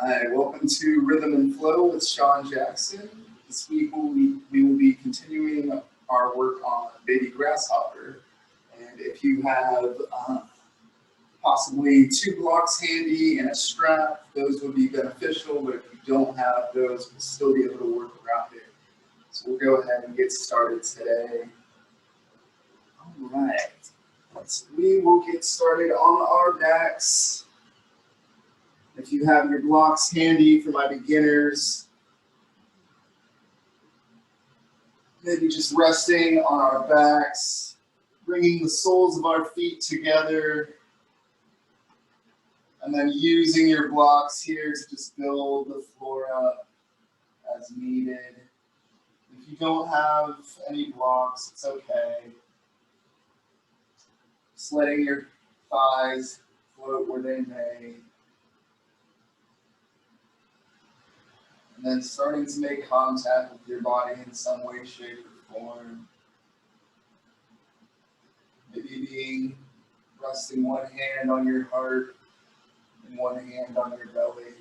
Hi, welcome to Rhythm and Flow with Shawn Jackson. This week we will be continuing our work on Baby Grasshopper. And if you have possibly 2 blocks handy and a strap, those would be beneficial, but if you don't have those, we'll still be able to work around it. So we'll go ahead and get started today. All right, we will get started on our backs. If you have your blocks handy for my beginners, maybe just resting on our backs, bringing the soles of our feet together, and then using your blocks here to just build the floor up as needed. If you don't have any blocks, it's okay. Just letting your thighs float where they may. And then starting to make contact with your body in some way, shape, or form. Maybe resting one hand on your heart and one hand on your belly.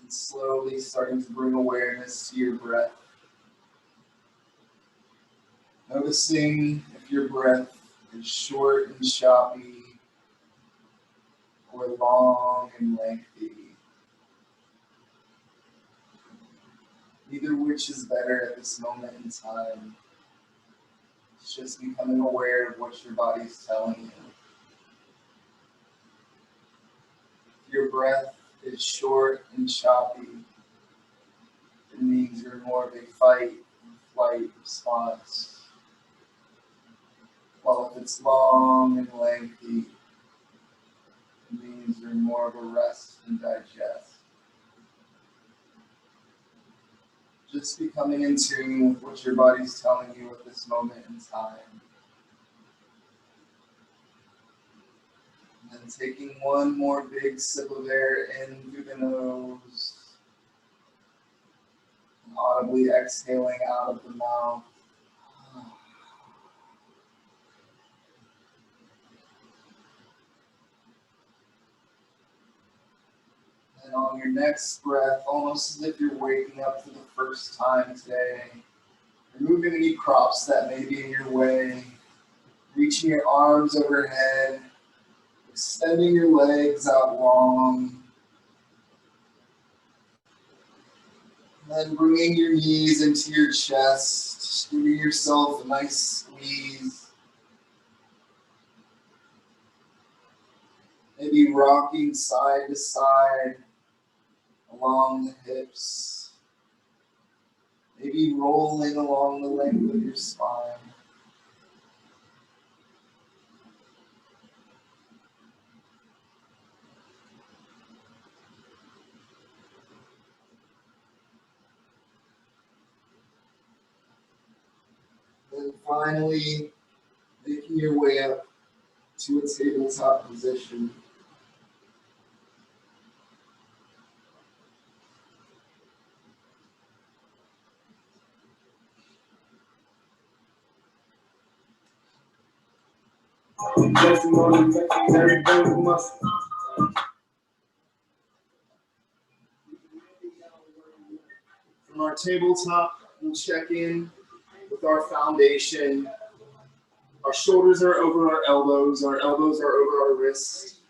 And slowly starting to bring awareness to your breath. Noticing if your breath is short and choppy, or long and lengthy. Either which is better at this moment in time. It's just becoming aware of what your body's telling you. If your breath is short and choppy, it means you're more of a fight and flight response. While if it's long and lengthy, it means you're more of a rest and digest. Just becoming in tune with what your body's telling you at this moment in time. And then taking one more big sip of air in through the nose. And audibly exhaling out of the mouth. And on your next breath, almost as if you're waking up for the first time today, removing any props that may be in your way, reaching your arms overhead, extending your legs out long, and then bringing your knees into your chest, just giving yourself a nice squeeze. Maybe rocking side to side along the hips, maybe rolling along the length of your spine. Then finally, making your way up to a tabletop position. From our tabletop, we'll check in with our foundation. Our shoulders are over our elbows are over our wrists.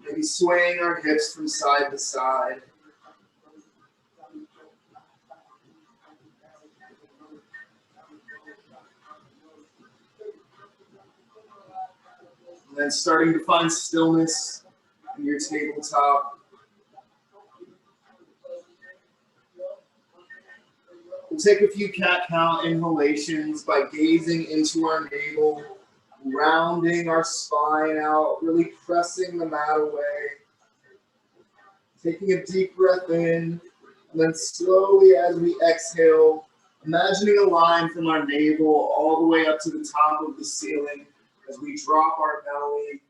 Maybe swaying our hips from side to side. And then starting to find stillness in your tabletop. We'll take a few cat-cow inhalations by gazing into our navel, rounding our spine out, really pressing the mat away. Taking a deep breath in, and then slowly as we exhale, imagining a line from our navel all the way up to the top of the ceiling as we drop our belly,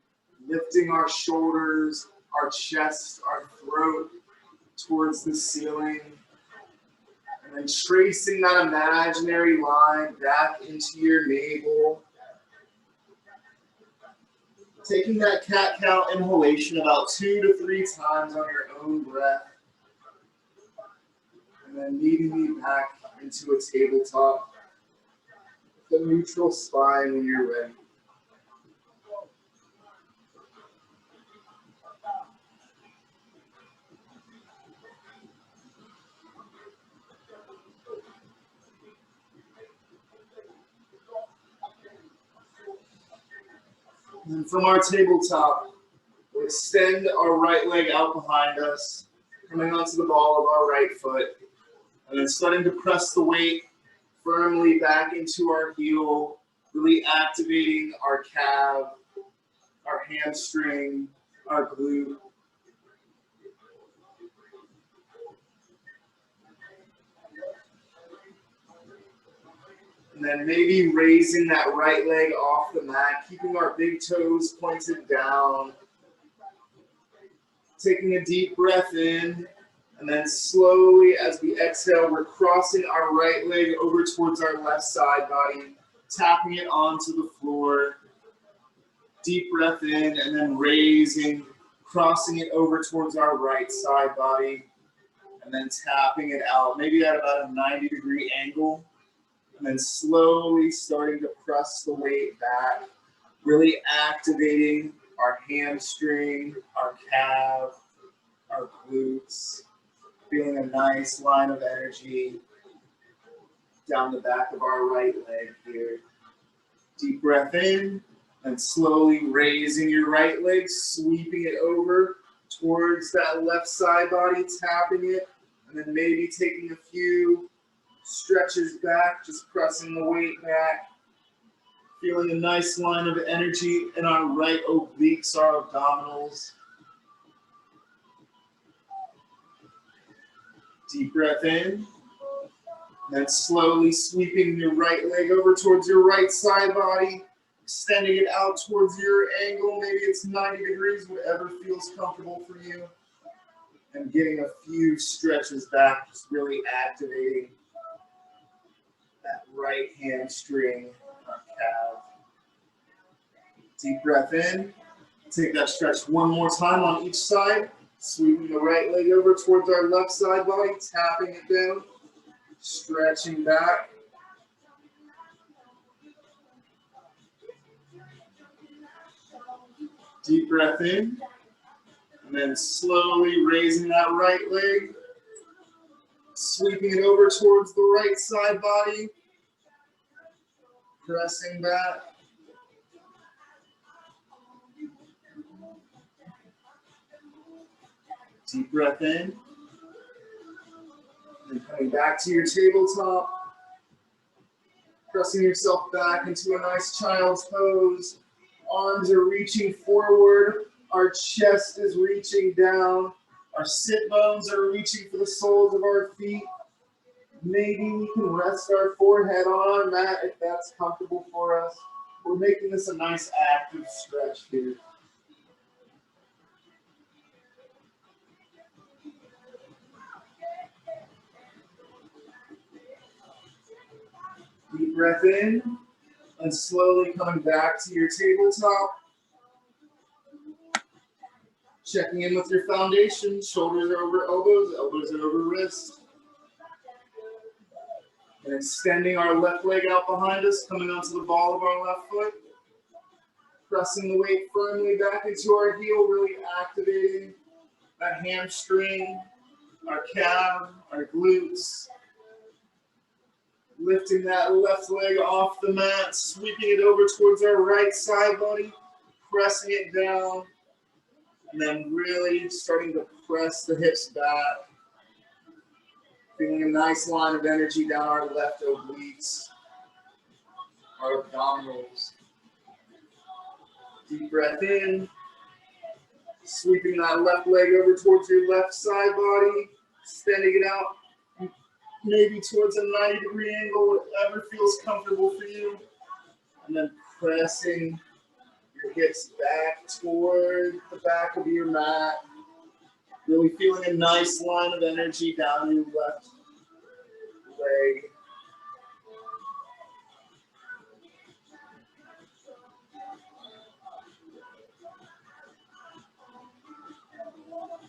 lifting our shoulders, our chest, our throat towards the ceiling. And then tracing that imaginary line back into your navel. Taking that cat-cow inhalation about 2 to 3 times on your own breath. And then leading me back into a tabletop. The neutral spine when you're ready. And from our tabletop, we'll extend our right leg out behind us, coming onto the ball of our right foot, and then starting to press the weight firmly back into our heel, really activating our calf, our hamstring, our glute. And then maybe raising that right leg off the mat, keeping our big toes pointed down. Taking a deep breath in, and then slowly as we exhale, we're crossing our right leg over towards our left side body, tapping it onto the floor. Deep breath in, and then raising, crossing it over towards our right side body, and then tapping it out, maybe at about a 90-degree angle. And then slowly starting to press the weight back, really activating our hamstring, our calf, our glutes, feeling a nice line of energy down the back of our right leg here. Deep breath in, and slowly raising your right leg, sweeping it over towards that left side body, tapping it, and then maybe taking a few stretches back, just pressing the weight back, feeling a nice line of energy in our right obliques, our abdominals. Deep breath in, then slowly sweeping your right leg over towards your right side body, extending it out towards your angle, maybe it's 90 degrees, whatever feels comfortable for you, and getting a few stretches back, just really activating that right hamstring, our calf. Deep breath in. Take that stretch one more time on each side. Sweeping the right leg over towards our left side body, tapping it down, stretching back. Deep breath in. And then slowly raising that right leg, sweeping it over towards the right side body, pressing back. Deep breath in. And coming back to your tabletop, pressing yourself back into a nice child's pose. Arms are reaching forward. Our chest is reaching down. Our sit bones are reaching for the soles of our feet. Maybe we can rest our forehead on our mat if that's comfortable for us. We're making this a nice active stretch here. Deep breath in, and slowly coming back to your tabletop. Checking in with your foundation. Shoulders are over elbows, elbows are over wrists. And extending our left leg out behind us, coming onto the ball of our left foot. Pressing the weight firmly back into our heel, really activating that hamstring, our calf, our glutes. Lifting that left leg off the mat, sweeping it over towards our right side body, pressing it down, and then really starting to press the hips back. Feeling a nice line of energy down our left obliques, our abdominals. Deep breath in, sweeping that left leg over towards your left side body, extending it out. Maybe towards a 90-degree angle, whatever feels comfortable for you. And then pressing your hips back toward the back of your mat. Really feeling a nice line of energy down your left leg.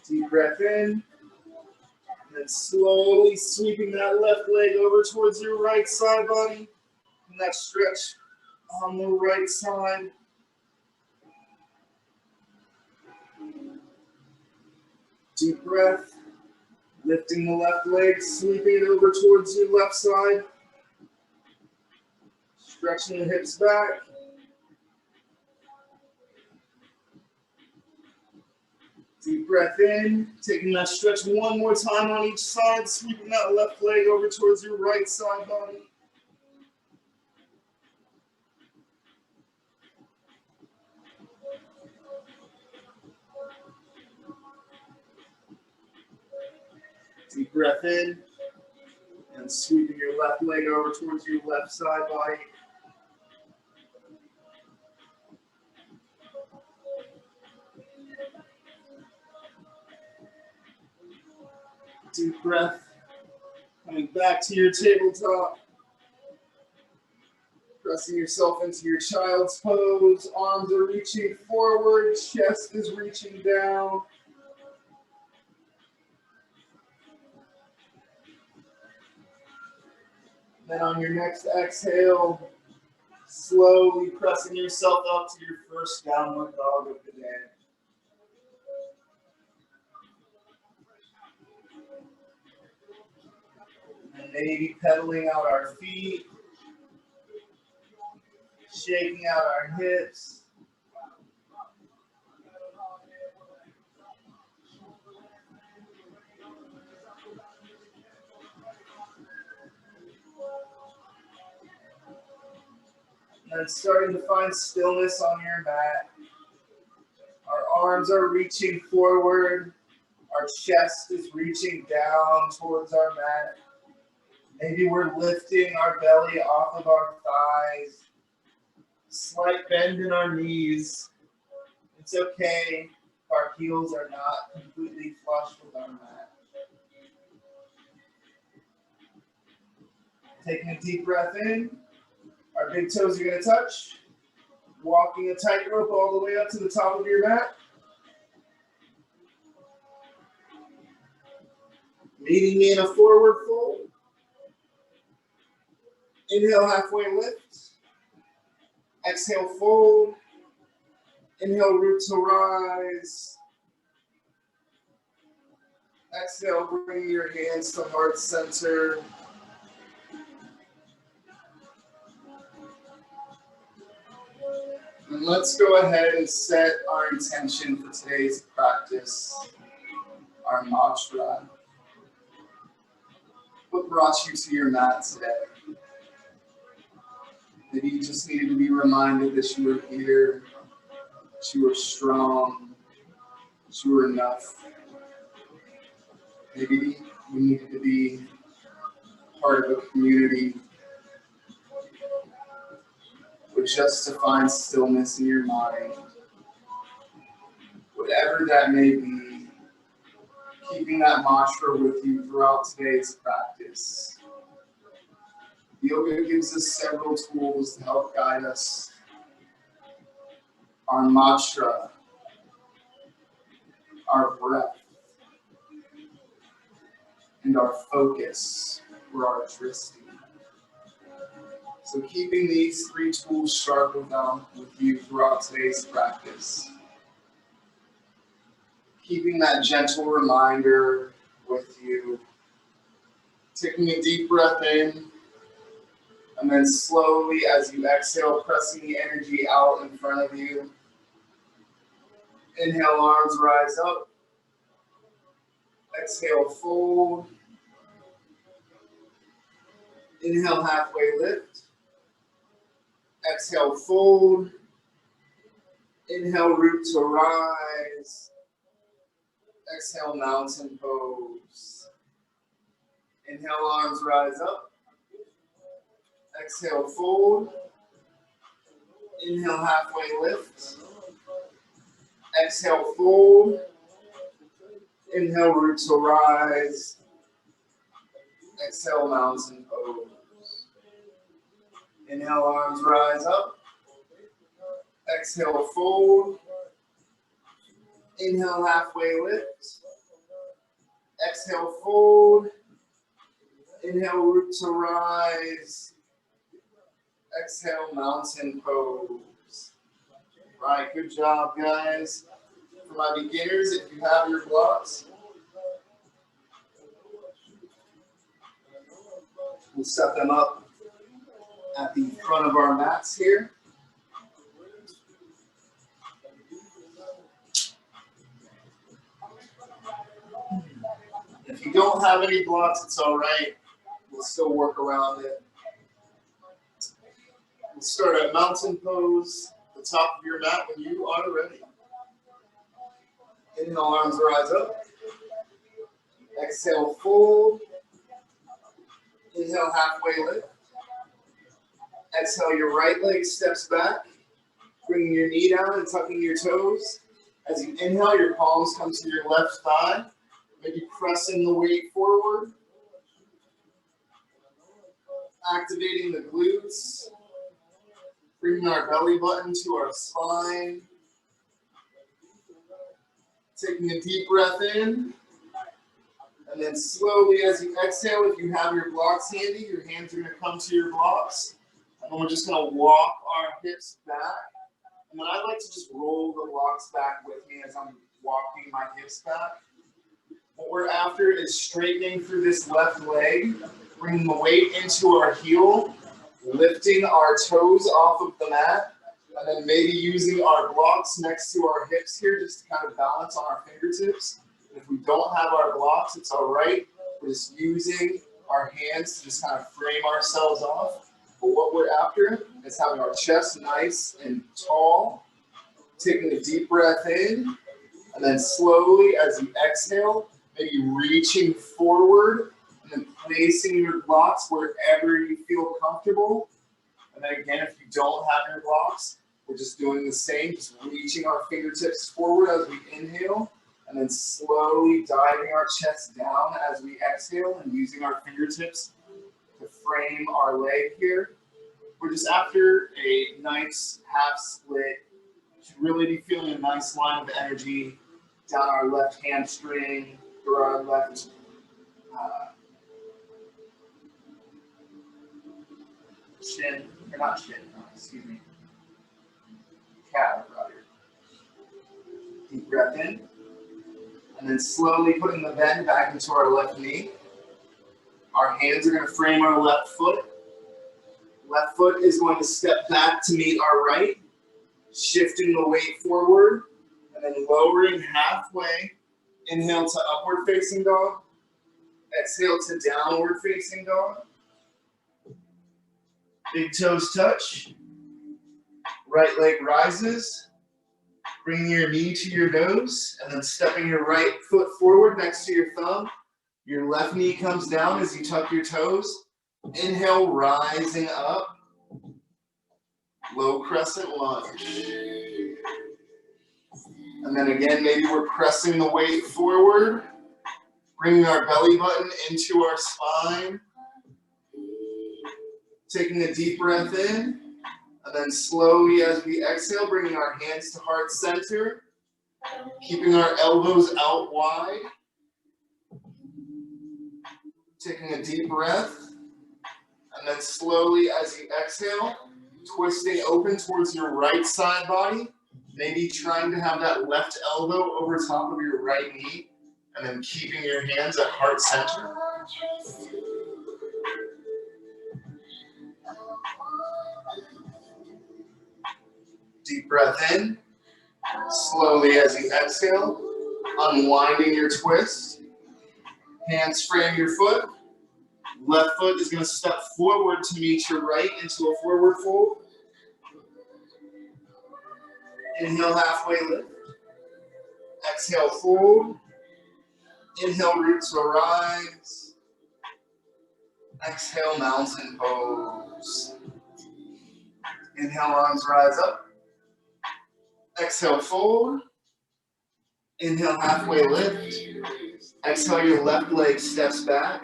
Deep breath in. And then slowly sweeping that left leg over towards your right side body. And that stretch on the right side. Deep breath. Lifting the left leg, sweeping it over towards your left side. Stretching the hips back. Deep breath in, taking that stretch one more time on each side, sweeping that left leg over towards your right side body. Deep breath in, and sweeping your left leg over towards your left side body. Deep breath, coming back to your tabletop. Pressing yourself into your child's pose. Arms are reaching forward, chest is reaching down. Then on your next exhale, slowly pressing yourself up to your first downward dog of the day. And maybe pedaling out our feet, shaking out our hips. And then starting to find stillness on your mat. Our arms are reaching forward. Our chest is reaching down towards our mat. Maybe we're lifting our belly off of our thighs. Slight bend in our knees. It's okay if our heels are not completely flush with our mat. Taking a deep breath in. Our big toes are going to touch. Walking a tightrope all the way up to the top of your mat. Meeting me in a forward fold. Inhale, halfway lift. Exhale, fold. Inhale, root to rise. Exhale, bring your hands to heart center. And let's go ahead and set our intention for today's practice, our mantra. What brought you to your mat today? Maybe you just needed to be reminded that you were here, that you were strong, that you were enough. Maybe you needed to be part of a community, or just to find stillness in your mind. Whatever that may be, keeping that mantra with you throughout today's practice. Yoga gives us several tools to help guide us. Our mantra, our breath, and our focus for our drishti. So keeping these three tools sharp with you throughout today's practice. Keeping that gentle reminder with you. Taking a deep breath in, and then slowly as you exhale, pressing the energy out in front of you. Inhale, arms rise up. Exhale, fold. Inhale, halfway lift. Exhale, fold. Inhale, root to rise. Exhale, mountain pose. Inhale, arms rise up. Exhale, fold. Inhale, halfway lift. Exhale, fold. Inhale, root to rise. Exhale, mountain pose. Inhale, arms rise up. Exhale, fold. Inhale, halfway lift. Exhale, fold. Inhale, root to rise. Exhale, mountain pose. Right, good job, guys. For my beginners, if you have your blocks, we'll set them up at the front of our mats here. If you don't have any blocks, it's all right. We'll still work around it. We'll start at mountain pose, the top of your mat when you are ready. Inhale, arms rise up. Exhale, fold. Inhale, halfway lift. Exhale, your right leg steps back, bringing your knee down and tucking your toes. As you inhale, your palms come to your left thigh, maybe pressing the weight forward. Activating the glutes, bringing our belly button to our spine. Taking a deep breath in, and then slowly as you exhale, if you have your blocks handy, your hands are going to come to your blocks. And then we're just going to walk our hips back. And then I like to just roll the blocks back with me as I'm walking my hips back. What we're after is straightening through this left leg, bringing the weight into our heel, lifting our toes off of the mat, and then maybe using our blocks next to our hips here just to kind of balance on our fingertips. And if we don't have our blocks, it's all right. We're just using our hands to just kind of frame ourselves off. But what we're after is having our chest nice and tall, taking a deep breath in, and then slowly as you exhale, maybe reaching forward and then placing your blocks wherever you feel comfortable. And then again, if you don't have your blocks, we're just doing the same, just reaching our fingertips forward as we inhale, and then slowly diving our chest down as we exhale and using our fingertips to frame our leg here. We're just after a nice half split. Should really be feeling a nice line of energy down our left hamstring or our left shin, or not shin, excuse me, calf rather. Deep breath in, and then slowly putting the bend back into our left knee. Our hands are going to frame our left foot. Left foot is going to step back to meet our right, shifting the weight forward, and then lowering halfway. Inhale to upward facing dog. Exhale to downward facing dog. Big toes touch. Right leg rises. Bringing your knee to your nose, and then stepping your right foot forward next to your thumb. Your left knee comes down as you tuck your toes. Inhale, rising up. Low crescent lunge. And then again, maybe we're pressing the weight forward, bringing our belly button into our spine. Taking a deep breath in, and then slowly as we exhale, bringing our hands to heart center, keeping our elbows out wide. Taking a deep breath, and then slowly as you exhale, twisting open towards your right side body, maybe trying to have that left elbow over top of your right knee, and then keeping your hands at heart center. Deep breath in, slowly as you exhale, unwinding your twist. Hands frame your foot. Left foot is going to step forward to meet your right into a forward fold. Inhale, halfway lift. Exhale, fold. Inhale, root to rise. Exhale, mountain pose. Inhale, arms rise up. Exhale, fold. Inhale, halfway lift. Exhale, your left leg steps back.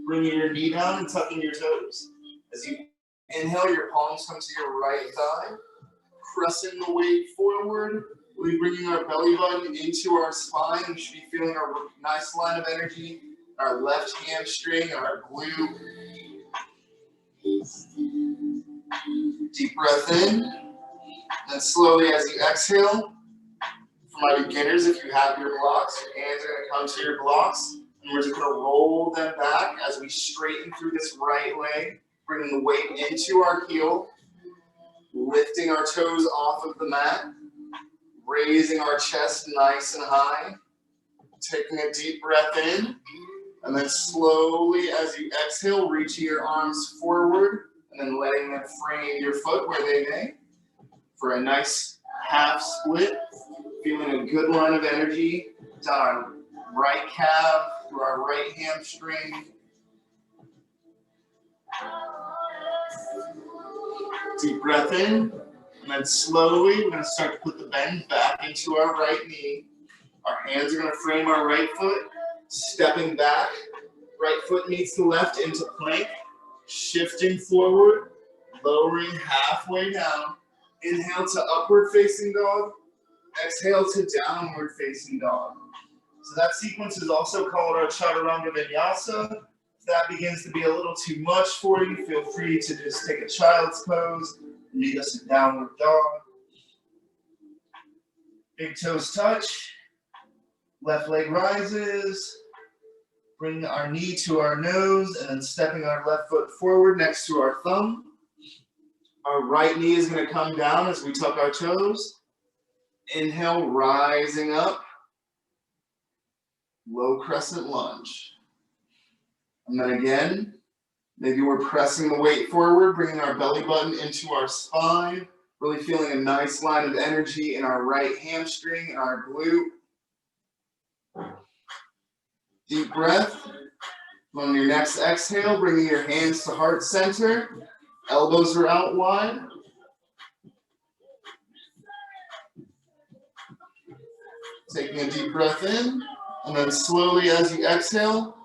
Bringing your knee down and tucking your toes. As you inhale, your palms come to your right thigh. Pressing the weight forward. Really bringing our belly button into our spine. We should be feeling a nice line of energy, our left hamstring, our glute. Deep breath in, and slowly as you exhale. For my beginners, if you have your blocks, your hands are going to come to your blocks, and we're just going to roll them back as we straighten through this right leg, bringing the weight into our heel, lifting our toes off of the mat, raising our chest nice and high, taking a deep breath in, and then slowly as you exhale, reaching your arms forward, and then letting them frame your foot where they may, for a nice half split. Feeling a good line of energy down our right calf, through our right hamstring. Deep breath in, and then slowly we're going to start to put the bend back into our right knee. Our hands are going to frame our right foot, stepping back. Right foot meets the left into plank, shifting forward, lowering halfway down. Inhale to upward facing dog. Exhale to downward facing dog. So that sequence is also called our chaturanga vinyasa. If that begins to be a little too much for you, feel free to just take a child's pose and meet us in downward dog. Big toes touch. Left leg rises. Bring our knee to our nose and then stepping our left foot forward next to our thumb. Our right knee is going to come down as we tuck our toes. Inhale, rising up, low crescent lunge. And then again, maybe we're pressing the weight forward, bringing our belly button into our spine, really feeling a nice line of energy in our right hamstring and our glute. Deep breath. On your next exhale, bringing your hands to heart center, elbows are out wide. Taking a deep breath in, and then slowly as you exhale,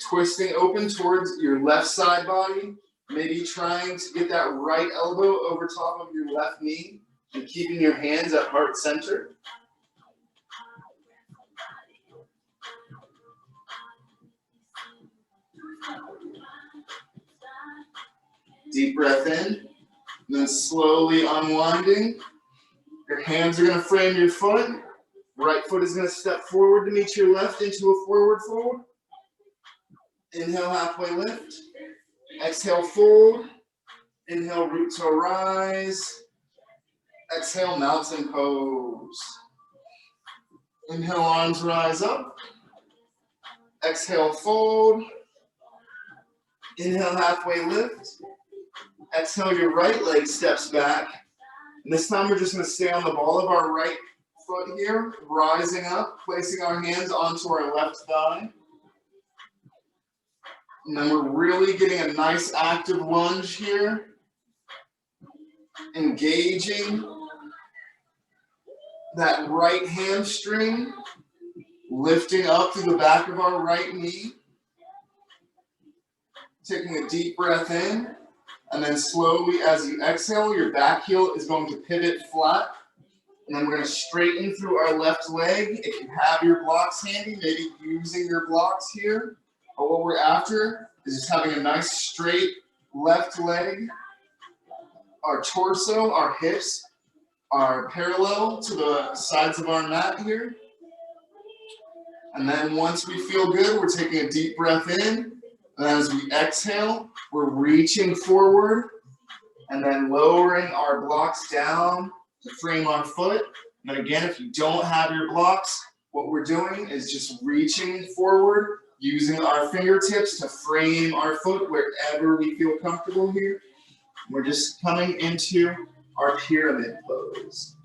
twisting open towards your left side body, maybe trying to get that right elbow over top of your left knee, and keeping your hands at heart center. Deep breath in, and then slowly unwinding. Your hands are going to frame your foot. Right foot is going to step forward to meet your left into a forward fold. Inhale, halfway lift. Exhale, fold. Inhale, root to rise. Exhale, mountain pose. Inhale, arms rise up. Exhale, fold. Inhale, halfway lift. Exhale, your right leg steps back. And this time we're just going to stay on the ball of our right foot here, rising up, placing our hands onto our left thigh. And then we're really getting a nice active lunge here. Engaging that right hamstring, lifting up through the back of our right knee. Taking a deep breath in, and then slowly as you exhale, your back heel is going to pivot flat. And then we're going to straighten through our left leg. If you have your blocks handy, maybe using your blocks here. But what we're after is just having a nice straight left leg. Our torso, our hips are parallel to the sides of our mat here. And then once we feel good, we're taking a deep breath in. And as we exhale, we're reaching forward and then lowering our blocks down to frame our foot. And then again, if you don't have your blocks, what we're doing is just reaching forward, using our fingertips to frame our foot wherever we feel comfortable here. We're just coming into our pyramid pose.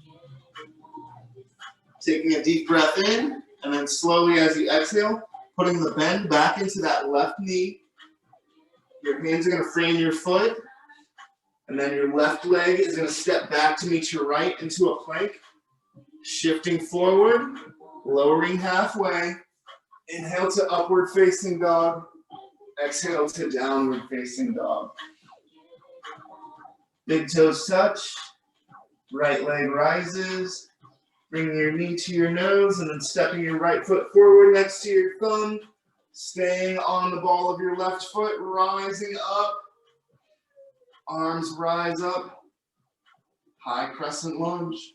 Taking a deep breath in, and then slowly as you exhale, putting the bend back into that left knee. Your hands are going to frame your foot, and then your left leg is going to step back to meet your right into a plank. Shifting forward, lowering halfway. Inhale to upward facing dog. Exhale to downward facing dog. Big toes touch. Right leg rises. Bringing your knee to your nose and then stepping your right foot forward next to your thumb. Staying on the ball of your left foot, rising up. Arms rise up. High crescent lunge.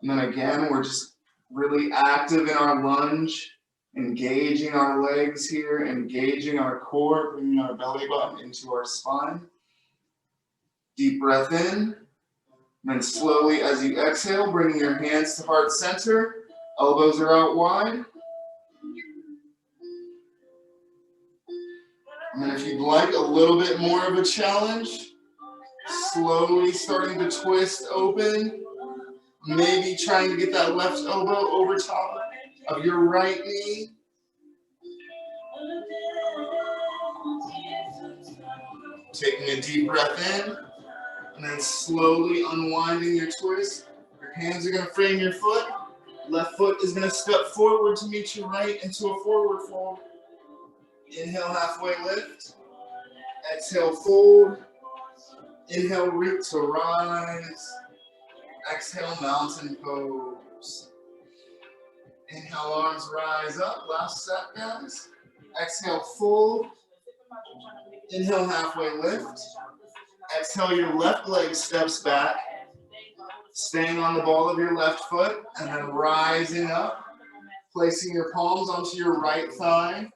And then again, we're just really active in our lunge, engaging our legs here, engaging our core, bringing our belly button into our spine. Deep breath in. And then slowly as you exhale, bringing your hands to heart center. Elbows are out wide. And then if you'd like a little bit more of a challenge, slowly starting to twist open. Maybe trying to get that left elbow over top of your right knee. Taking a deep breath in. And then slowly unwinding your twist. Your hands are going to frame your foot. Left foot is going to step forward to meet your right into a forward fold. Inhale, halfway lift. Exhale, fold. Inhale, root to rise. Exhale, mountain pose. Inhale, arms rise up. Last set, guys. Exhale, fold. Inhale, halfway lift. Exhale, your left leg steps back. Staying on the ball of your left foot and then rising up. Placing your palms onto your right thigh.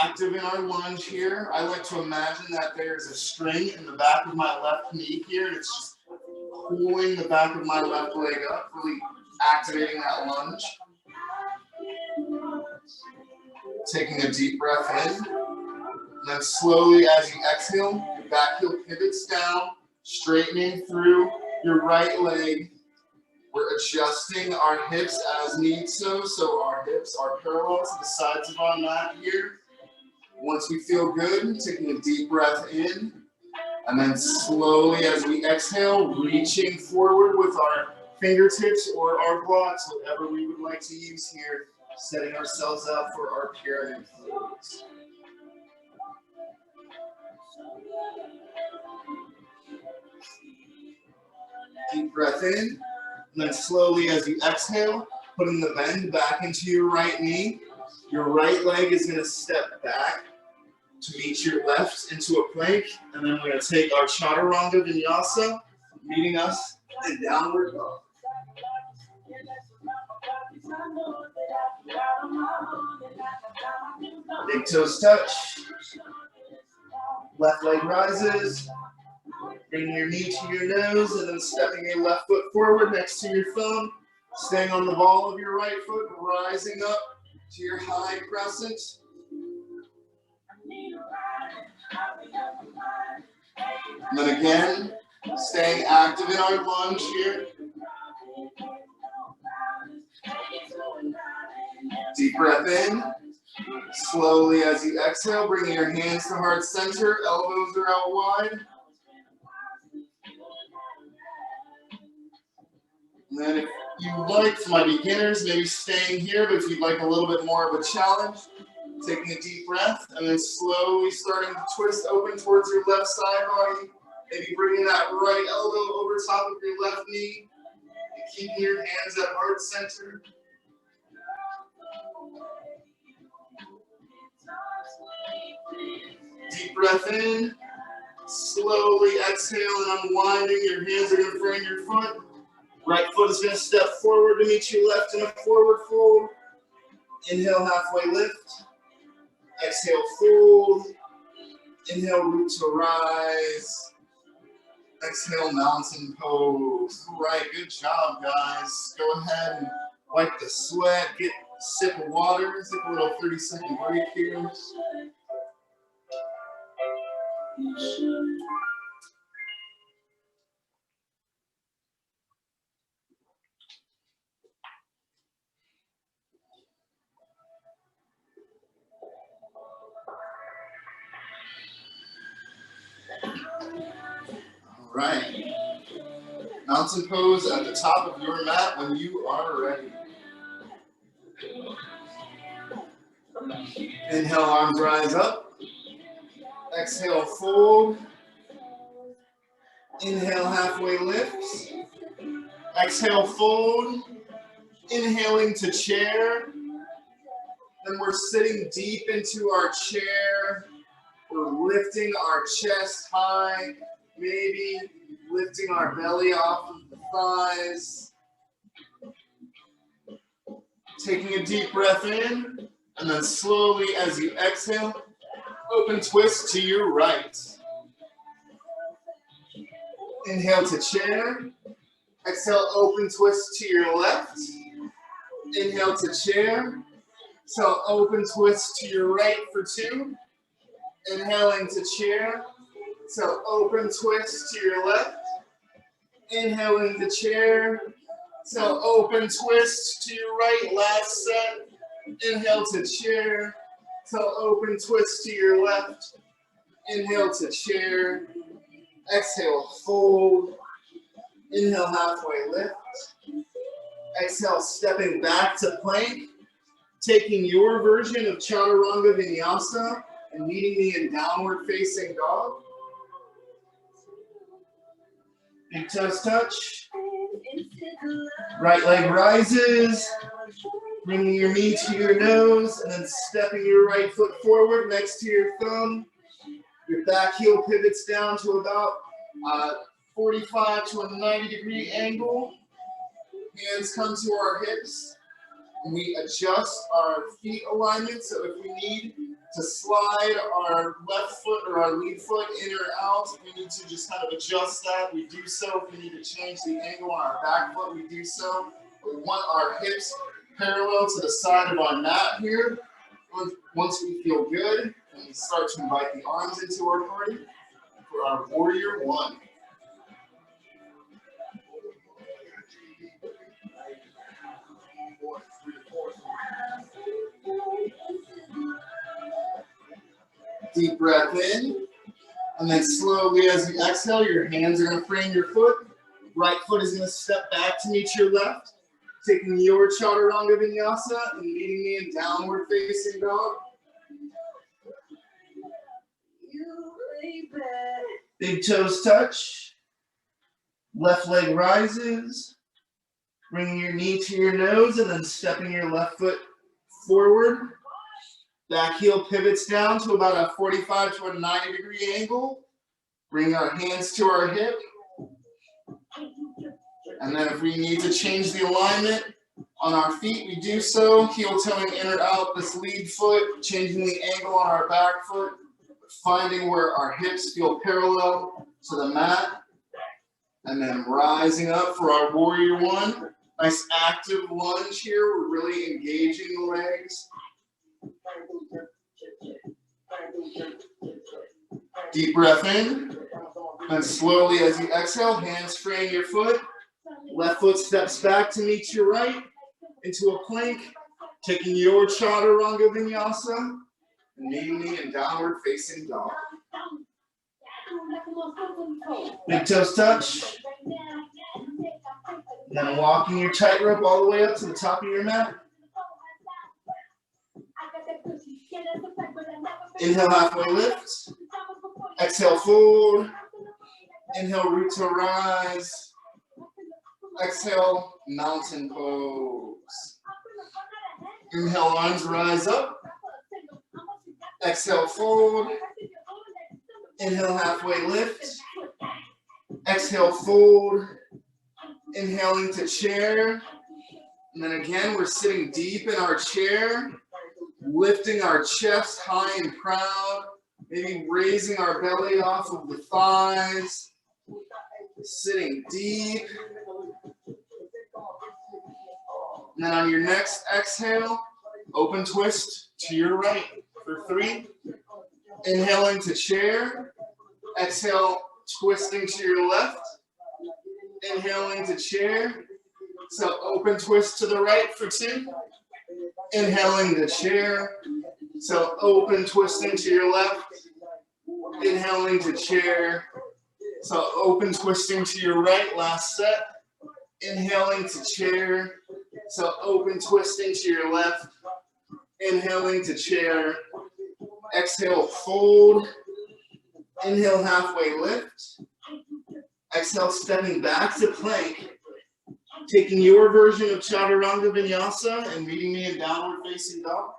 Active in our lunge here. I like to imagine that there's a string in the back of my left knee here, and it's just pulling the back of my left leg up, really activating that lunge. Taking a deep breath in. And then slowly as you exhale, your back heel pivots down, straightening through your right leg. We're adjusting our hips as need so our hips are parallel to the sides of our mat here. Once we feel good, taking a deep breath in, and then slowly as we exhale, reaching forward with our fingertips or our blocks, whatever we would like to use here, setting ourselves up for our pyramid pose. Deep breath in, and then slowly as you exhale, putting the bend back into your right knee. Your right leg is going to step back to meet your left into a plank, and then we're going to take our chaturanga vinyasa, meeting us in downward dog. Big toes touch. Left leg rises. Bringing your knee to your nose and then stepping your left foot forward next to your thumb. Staying on the ball of your right foot, rising up to your high crescent. And then again, staying active in our lunge here. Deep breath in. Slowly as you exhale, bringing your hands to heart center, elbows are out wide. And then if you like, for my beginners, maybe staying here, but if you'd like a little bit more of a challenge, taking a deep breath, and then slowly starting to twist open towards your left side body. Maybe bringing that right elbow over top of your left knee, and keeping your hands at heart center. Deep breath in, slowly exhale and unwinding. Your hands are going to frame your foot. Right foot is going to step forward to meet your left in a forward fold. Inhale, halfway lift. Exhale, fold. Inhale, root to rise. Exhale, mountain pose. All right, good job, guys. Go ahead and wipe the sweat, get a sip of water, take a little 30-second break here. All right. Mountain pose at the top of your mat when you are ready. Inhale, arms rise up. Exhale, fold. Inhale, halfway lift. Exhale, fold. Inhaling to chair. Then we're sitting deep into our chair. We're lifting our chest high, maybe lifting our belly off of the thighs. Taking a deep breath in, and then slowly as you exhale, open twist to your right. Inhale to chair. Exhale, open twist to your left. Inhale to chair. So open twist to your right for 2. Inhaling to chair. So open twist to your left. Inhaling to chair. So open twist to your right. Last set. Inhale to chair. So open twist to your left. Inhale to chair. Exhale, fold. Inhale, halfway lift. Exhale, stepping back to plank. Taking your version of chaturanga vinyasa and meeting me in downward facing dog. Big toes touch. Right leg rises. Bringing your knee to your nose and then stepping your right foot forward next to your thumb. Your back heel pivots down to about 45 to a 90-degree angle. Hands come to our hips. And we adjust our feet alignment. So if we need to slide our left foot or our lead foot in or out, we need to just kind of adjust that. We do so. If we need to change the angle on our back foot, we do so. We want our hips parallel to the side of our mat here. Once we feel good, and we start to invite the arms into our party for our warrior 1. Deep breath in, and then slowly as you exhale, your hands are going to frame your foot. Right foot is going to step back to meet your left. Taking your chaturanga vinyasa and meeting me in downward facing dog. Big toes touch. Left leg rises. Bringing your knee to your nose and then stepping your left foot forward. Back heel pivots down to about a 45 to a 90-degree angle. Bring our hands to our hip. And then if we need to change the alignment on our feet, we do so. Heel toeing in or out this lead foot, changing the angle on our back foot, finding where our hips feel parallel to the mat. And then rising up for our warrior 1. Nice active lunge here. We're really engaging the legs. Deep breath in. And slowly as you exhale, hands frame your foot. Left foot steps back to meet your right into a plank. Taking your chaturanga vinyasa and meeting me in downward facing dog. Big toes touch. Then walking your tightrope all the way up to the top of your mat. Inhale, halfway lift. Exhale, fold. Inhale, root to rise. Exhale, mountain pose. Inhale, arms rise up. Exhale, fold. Inhale, halfway lift. Exhale, fold. Inhaling to chair. And then again, we're sitting deep in our chair, lifting our chest high and proud, maybe raising our belly off of the thighs, sitting deep. And then on your next exhale, open twist to your right for 3. Inhaling to chair. Exhale, twisting to your left. Inhaling to chair. So open twist to the right for 2. Inhaling to chair. So open twisting to your left. Inhaling to chair. So open twisting to your right. Last set. Inhaling to chair. So open twisting to your left. Inhaling to chair. Exhale, fold. Inhale, halfway lift. Exhale, stepping back to plank. Taking your version of chaturanga vinyasa and meeting me in downward facing dog.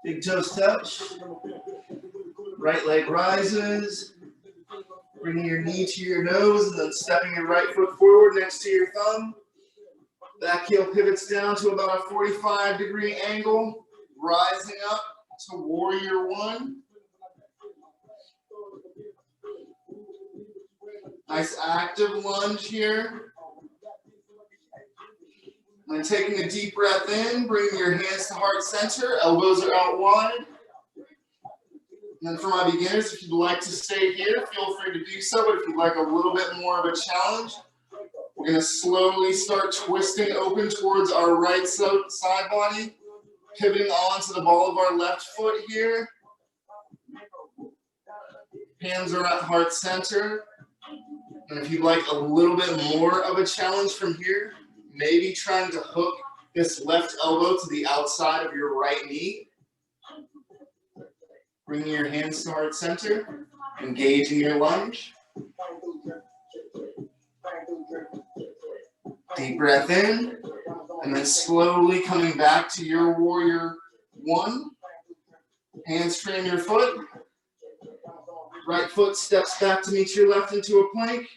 Big toes touch. Right leg rises. Bringing your knee to your nose and then stepping your right foot forward next to your thumb. Back heel pivots down to about a 45-degree angle. Rising up to warrior one. Nice active lunge here. And taking a deep breath in, bringing your hands to heart center, elbows are out wide. And then for my beginners, if you'd like to stay here, feel free to do so. But if you'd like a little bit more of a challenge, we're going to slowly start twisting open towards our right side body, pivoting onto the ball of our left foot here. Hands are at heart center. And if you'd like a little bit more of a challenge from here, maybe trying to hook this left elbow to the outside of your right knee. Bringing your hands to heart center, engaging your lunge. Deep breath in, and then slowly coming back to your warrior one. Hands frame your foot. Right foot steps back to meet your left into a plank.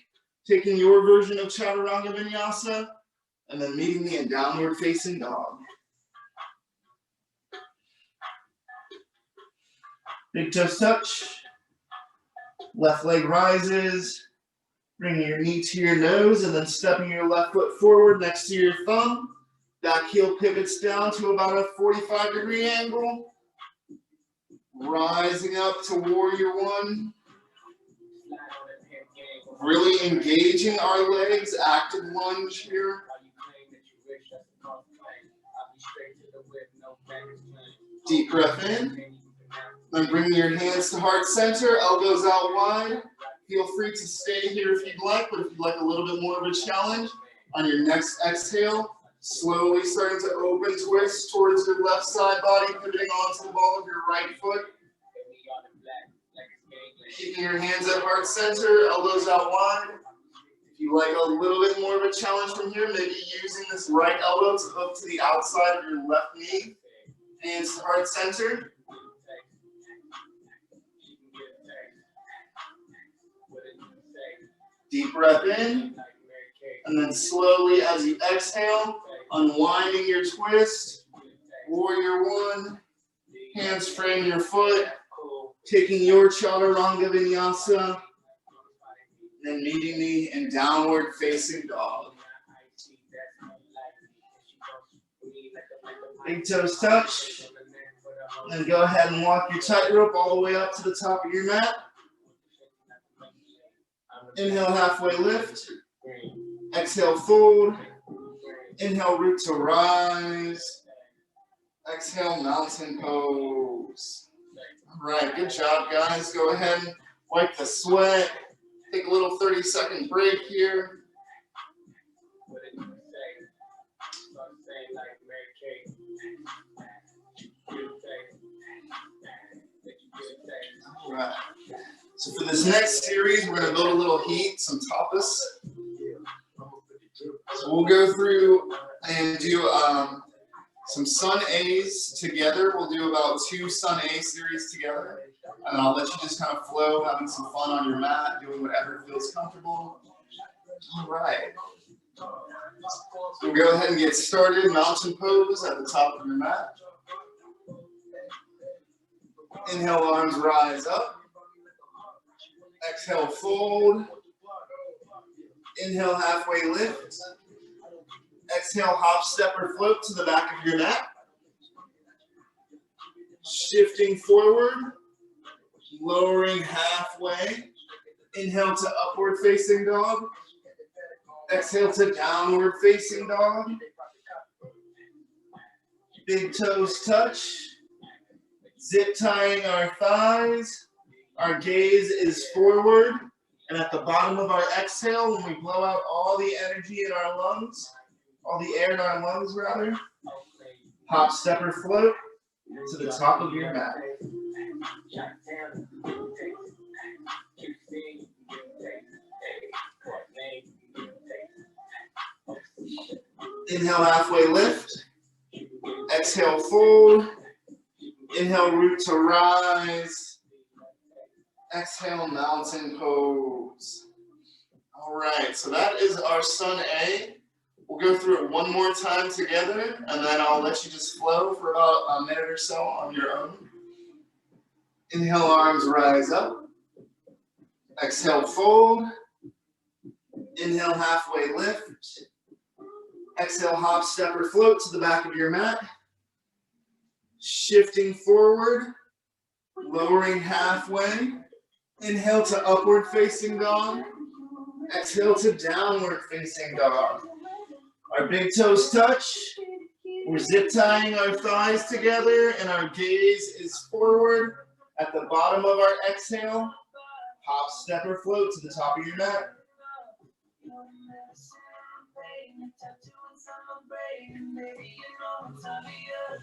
Taking your version of chaturanga vinyasa, and then meeting me in downward facing dog. Big toes touch. Left leg rises. Bringing your knee to your nose and then stepping your left foot forward next to your thumb. Back heel pivots down to about a 45-degree angle. Rising up to warrior one. Really engaging our legs, active lunge here. Deep breath in. Then bring your hands to heart center, elbows out wide. Feel free to stay here if you'd like, but if you'd like a little bit more of a challenge, on your next exhale, slowly starting to open twist towards your left side body, pivoting onto the ball of your right foot. Keeping your hands at heart center, elbows out wide. If you like a little bit more of a challenge from here, maybe using this right elbow to hook to the outside of your left knee. Hands to heart center. Deep breath in. And then slowly as you exhale, unwinding your twist. Warrior one. Hands frame your foot. Taking your chaturanga vinyasa, then meeting me in downward facing dog. Big toes touch. Then go ahead and walk your tightrope all the way up to the top of your mat. Inhale, halfway lift. Exhale, fold. Inhale, root to rise. Exhale, mountain pose. All right, good job, guys. Go ahead and wipe the sweat. Take a little 30-second break here. All right. So for this next series, we're going to build a little heat, some tapas. So we'll go through and do some Sun A's together. We'll do about 2 Sun A series together. And I'll let you just kind of flow, having some fun on your mat, doing whatever feels comfortable. All right. So we'll go ahead and get started. Mountain pose at the top of your mat. Inhale, arms rise up. Exhale, fold. Inhale, halfway lift. Exhale, hop, step, or float to the back of your mat. Shifting forward, lowering halfway. Inhale to upward facing dog. Exhale to downward facing dog. Big toes touch. Zip tying our thighs. Our gaze is forward. And at the bottom of our exhale, when we blow out all the energy in our lungs, all the air in our lungs rather, hop, step, or float to the top of your mat. Inhale, halfway lift. Exhale, fold. Inhale, root to rise. Exhale, mountain pose. All right, so that is our Sun A. We'll go through it one more time together, and then I'll let you just flow for about a minute or so on your own. Inhale, arms rise up. Exhale, fold. Inhale, halfway lift. Exhale, hop, step, or float to the back of your mat. Shifting forward, lowering halfway. Inhale to upward facing dog. Exhale to downward facing dog. Our big toes touch. We're zip tying our thighs together and our gaze is forward. At the bottom of our exhale, hop, step, or float to the top of your mat.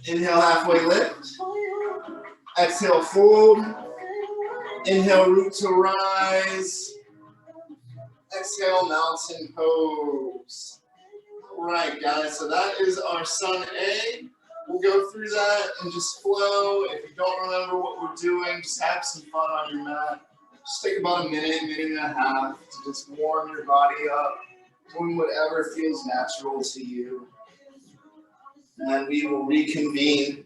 Inhale, halfway lift. Exhale, fold. Inhale, root to rise. Exhale, mountain pose. All right, guys, so that is our Sun A. We'll go through that and just flow. If you don't remember what we're doing, just have some fun on your mat. Just take about a minute and a half to just warm your body up, doing whatever feels natural to you. And then we will reconvene.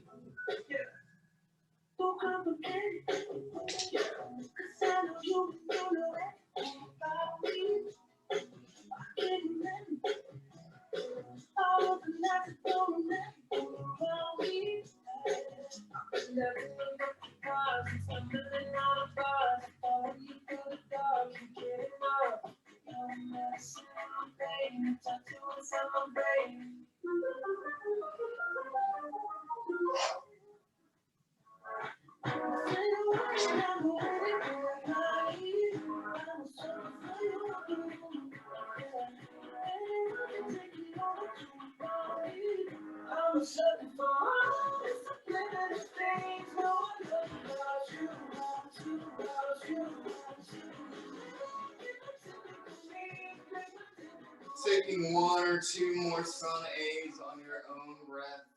Taking one or two more Sun A's on your own breath.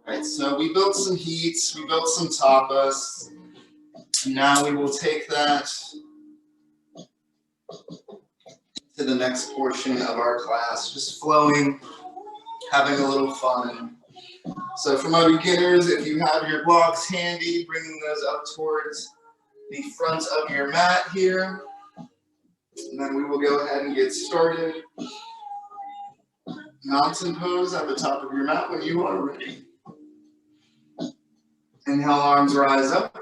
All right, so we built some heats, we built some tapas. Now we will take that to the next portion of our class, just flowing, having a little fun. So for my beginners, if you have your blocks handy, bringing those up towards the front of your mat here. And then we will go ahead and get started. Mountain pose at the top of your mat when you are ready. Inhale, arms rise up.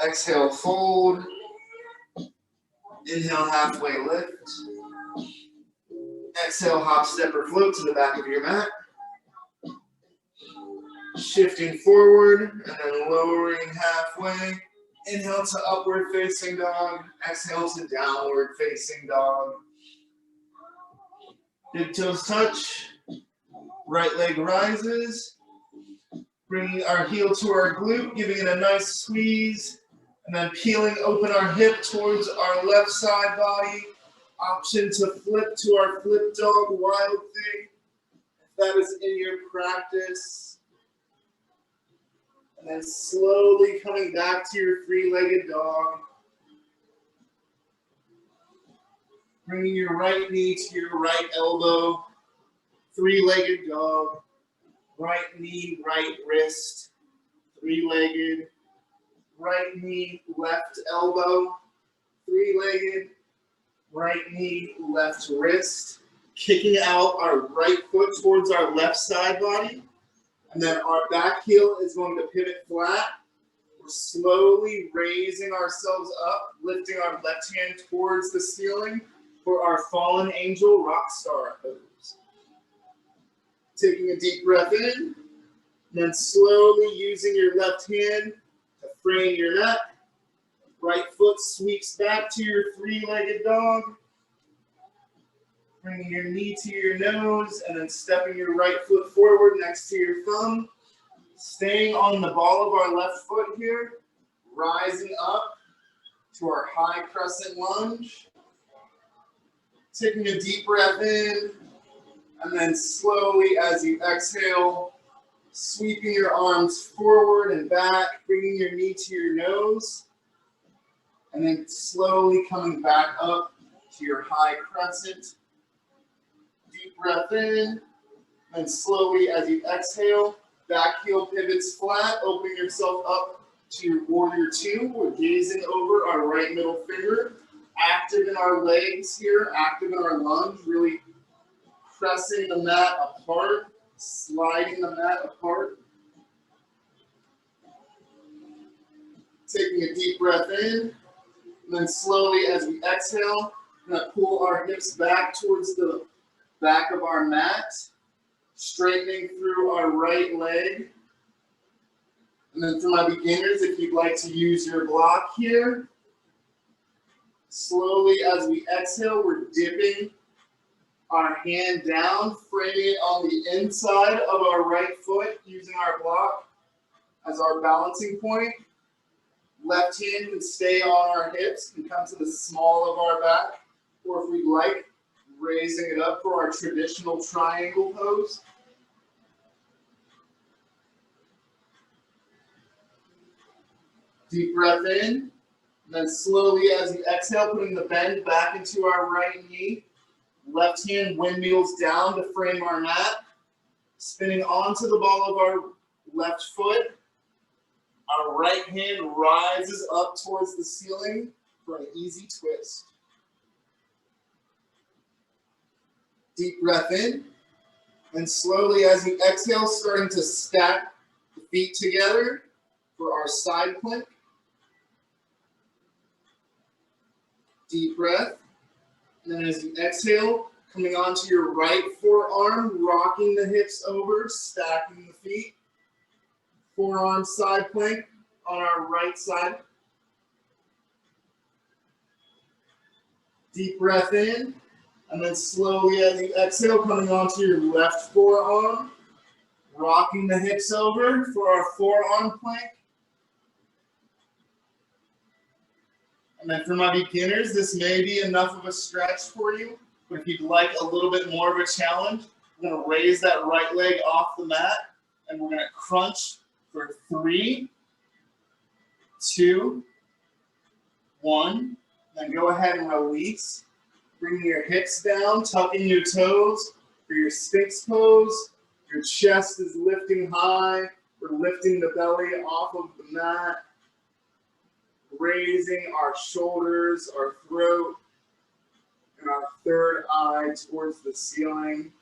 Exhale, fold. Inhale, halfway lift. Exhale, hop, step, or float to the back of your mat. Shifting forward and then lowering halfway. Inhale to upward facing dog. Exhale to downward facing dog. Big toes touch. Right leg rises. Bringing our heel to our glute, giving it a nice squeeze. And then peeling open our hip towards our left side body. Option to flip to our flip dog, wild thing. If that is in your practice. And then slowly coming back to your three-legged dog. Bringing your right knee to your right elbow. Three-legged dog. Right knee, right wrist. Three-legged. Right knee, left elbow. Three-legged. Right knee, left wrist. Kicking out our right foot towards our left side body. And then our back heel is going to pivot flat. We're slowly raising ourselves up, lifting our left hand towards the ceiling for our fallen angel rock star pose. Taking a deep breath in, and then slowly using your left hand to frame your mat. Right foot sweeps back to your three-legged dog. Bringing your knee to your nose and then stepping your right foot forward next to your thumb. Staying on the ball of our left foot here. Rising up to our high crescent lunge. Taking a deep breath in. And then slowly as you exhale, sweeping your arms forward and back, bringing your knee to your nose. And then slowly coming back up to your high crescent. Deep breath in, and slowly as you exhale, back heel pivots flat, opening yourself up to your warrior two. We're gazing over our right middle finger, active in our legs here, active in our lunge, really pressing the mat apart, sliding the mat apart. Taking a deep breath in, and then slowly as we exhale, we're gonna pull our hips back towards the back of our mat, straightening through our right leg. And then for my beginners, if you'd like to use your block here, slowly as we exhale, we're dipping our hand down, framing it on the inside of our right foot, using our block as our balancing point. Left hand can stay on our hips and come to the small of our back, or if we'd like, raising it up for our traditional triangle pose. Deep breath in, and then slowly as you exhale, putting the bend back into our right knee. Left hand windmills down to frame our mat, spinning onto the ball of our left foot. Our right hand rises up towards the ceiling for an easy twist. Deep breath in, and slowly as you exhale, starting to stack the feet together for our side plank. Deep breath, and then as you exhale, coming onto your right forearm, rocking the hips over, stacking the feet. Forearm side plank on our right side. Deep breath in, and then slowly as you exhale, coming onto your left forearm, rocking the hips over for our forearm plank. And then for my beginners, this may be enough of a stretch for you, but if you'd like a little bit more of a challenge, we're gonna raise that right leg off the mat, and we're gonna crunch for 3, 2, 1. Then go ahead and release. Bringing your hips down, tucking your toes for your Sphinx pose. Your chest is lifting high. We're lifting the belly off of the mat. Raising our shoulders, our throat, and our third eye towards the ceiling.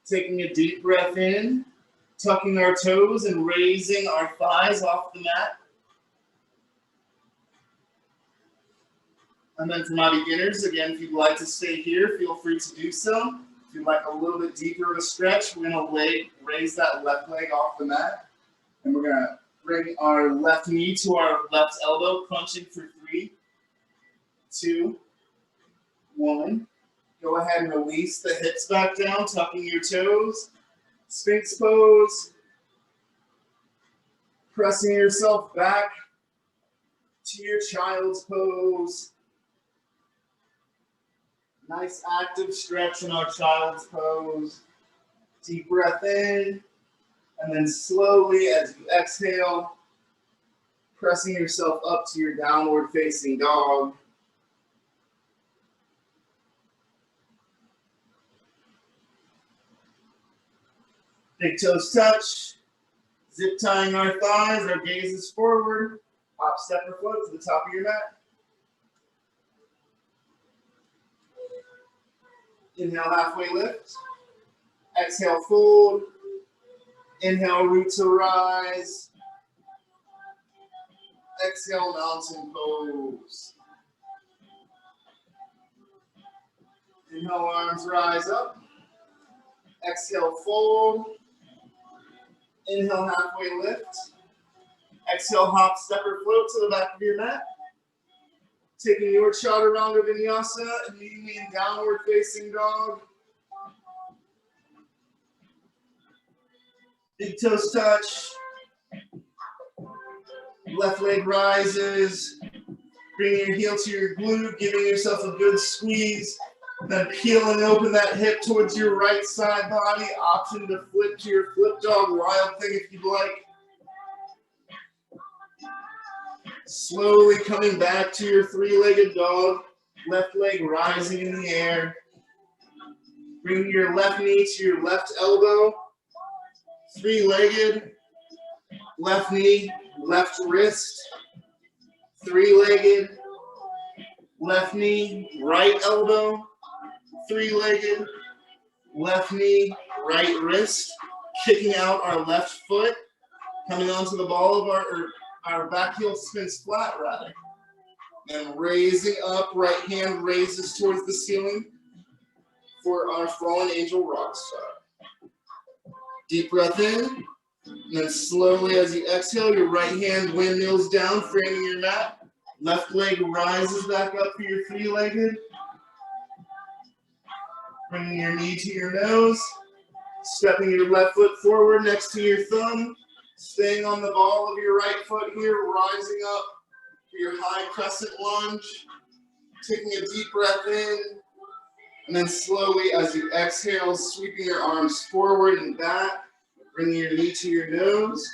Taking a deep breath in, tucking our toes and raising our thighs off the mat. And then for my beginners, again, if you'd like to stay here, feel free to do so. If you'd like a little bit deeper of a stretch, we're gonna raise that left leg off the mat. And we're gonna bring our left knee to our left elbow, crunching for 3, 2, 1. Go ahead and release the hips back down, tucking your toes. Sphinx pose. Pressing yourself back to your child's pose. Nice active stretch in our child's pose. Deep breath in, and then slowly as you exhale, pressing yourself up to your downward facing dog. Big toes touch, zip tying our thighs, our gaze is forward, hop, step, or float to the top of your mat. Inhale, halfway lift. Exhale, fold. Inhale, root to rise. Exhale, mountain pose. Inhale, arms rise up. Exhale, fold. Inhale, halfway lift. Exhale, hop, step, or float to the back of your mat. Taking your chaturanga vinyasa and meeting me in downward facing dog. Big toes touch. Left leg rises. Bring your heel to your glute, giving yourself a good squeeze. Then peel and open that hip towards your right side body. Option to flip to your flip dog wild thing if you'd like. Slowly coming back to your three-legged dog. Left leg rising in the air. Bring your left knee to your left elbow. Three-legged. Left knee, left wrist. Three-legged. Left knee, right elbow. Three-legged. Left knee, right wrist. Kicking out our left foot. Coming onto the ball of our back heel spins flat rather. Then raising up, right hand raises towards the ceiling for our fallen angel rock star. Deep breath in, and then slowly as you exhale, your right hand windmills down, framing your mat. Left leg rises back up for your three-legged. Bringing your knee to your nose, stepping your left foot forward next to your thumb, staying on the ball of your right foot here, rising up for your high crescent lunge, taking a deep breath in, and then slowly as you exhale, sweeping your arms forward and back, bringing your knee to your nose.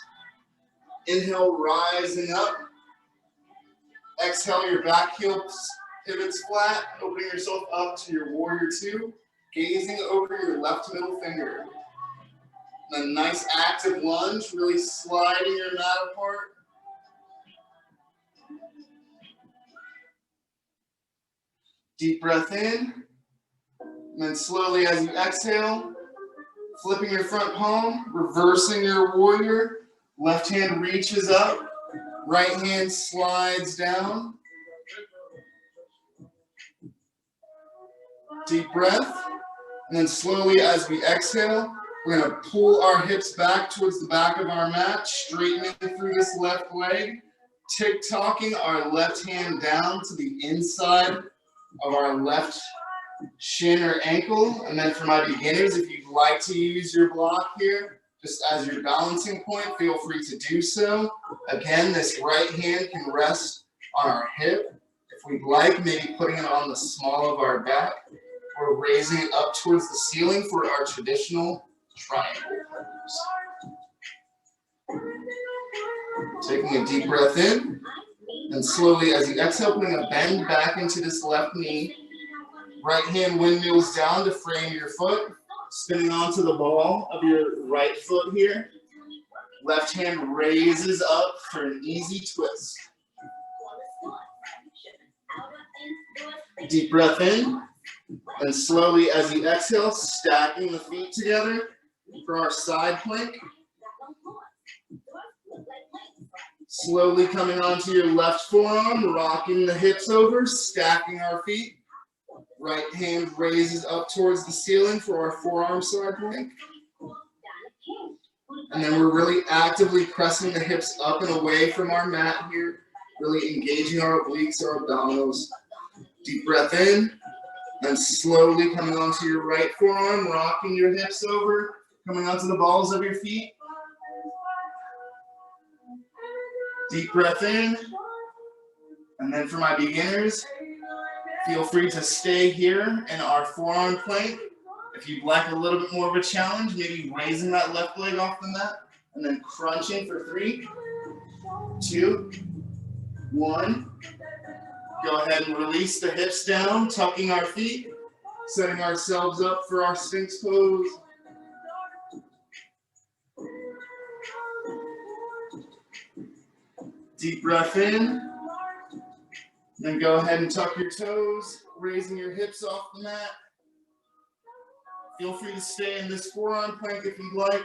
Inhale, rising up. Exhale, your back heel pivots flat, opening yourself up to your warrior two, gazing over your left middle finger. A nice active lunge, really sliding your mat apart. Deep breath in, and then slowly as you exhale, flipping your front palm, reversing your warrior. Left hand reaches up, right hand slides down. Deep breath, and then slowly as we exhale, we're going to pull our hips back towards the back of our mat, straightening through this left leg, tick-tocking our left hand down to the inside of our left shin or ankle. And then for my beginners, if you'd like to use your block here, just as your balancing point, feel free to do so. Again, this right hand can rest on our hip. If we'd like, maybe putting it on the small of our back, or raising it up towards the ceiling for our traditional triangle pose. Taking a deep breath in, and slowly as you exhale, putting a bend back into this left knee. Right hand windmills down to frame your foot, spinning onto the ball of your right foot here. Left hand raises up for an easy twist. Deep breath in, and slowly as you exhale, stacking the feet together for our side plank. Slowly coming onto your left forearm, rocking the hips over, stacking our feet. Right hand raises up towards the ceiling for our forearm side plank. And then we're really actively pressing the hips up and away from our mat here, really engaging our obliques, our abdominals. Deep breath in, and slowly coming onto your right forearm, rocking your hips over, coming onto the balls of your feet. Deep breath in, and then for my beginners, feel free to stay here in our forearm plank. If you'd like a little bit more of a challenge, maybe raising that left leg off the mat and then crunching for 3, 2, 1. Go ahead and release the hips down, tucking our feet, setting ourselves up for our Sphinx pose. Deep breath in. Then go ahead and tuck your toes, raising your hips off the mat. Feel free to stay in this forearm plank if you'd like.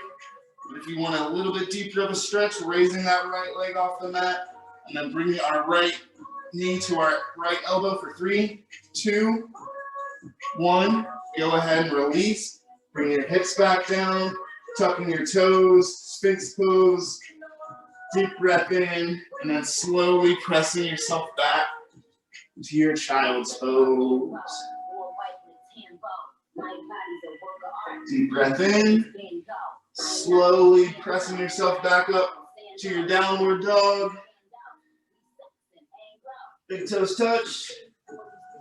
But if you want a little bit deeper of a stretch, raising that right leg off the mat, and then bringing our right knee to our right elbow for 3, 2, 1. Go ahead and release. Bring your hips back down, tucking your toes, Sphinx pose. Deep breath in, and then slowly pressing yourself back to your child's pose. Deep breath in, slowly pressing yourself back up to your downward dog. Big toes touch,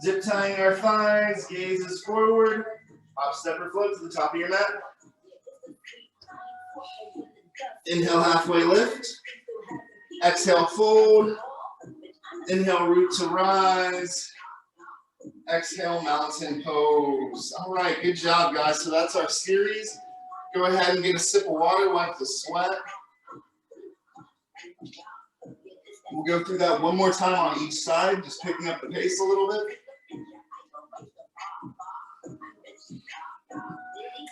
zip tying our thighs, gazes forward, hop, step, or float to the top of your mat. Inhale, halfway lift. Exhale, fold. Inhale, root to rise. Exhale, mountain pose. All right, good job, guys. So that's our series. Go ahead and get a sip of water, wipe the sweat. We'll go through that one more time on each side, just picking up the pace a little bit.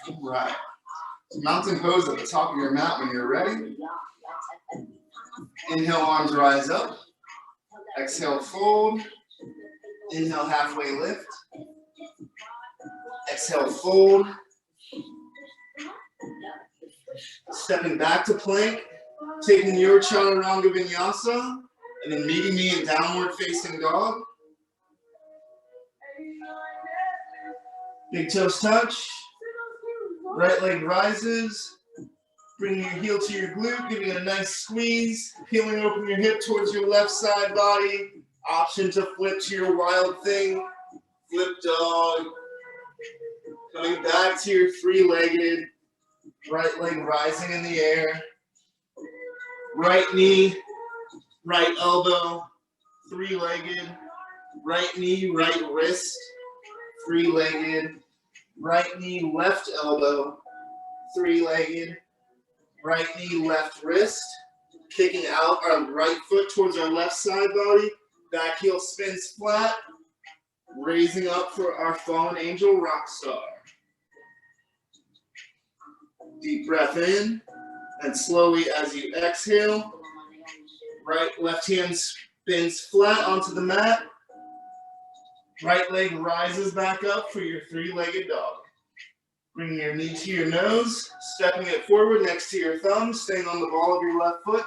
All right. So mountain pose at the top of your mat when you're ready. Inhale, arms rise up. Exhale, fold. Inhale, halfway lift. Exhale, fold. Stepping back to plank, taking your chaturanga vinyasa, and then meeting me in downward facing dog. Big toes touch. Right leg rises. Bring your heel to your glute, giving it a nice squeeze. Peeling open your hip towards your left side body. Option to flip to your wild thing. Flip dog. Coming back to your three-legged. Right leg rising in the air. Right knee, right elbow, three-legged. Right knee, right wrist, three-legged. Right knee, left elbow, three-legged. Right knee, left wrist. Kicking out our right foot towards our left side body. Back heel spins flat. Raising up for our fallen angel rock star. Deep breath in, and slowly as you exhale, left hand spins flat onto the mat. Right leg rises back up for your three-legged dog. Bringing your knee to your nose, stepping it forward next to your thumb, staying on the ball of your left foot,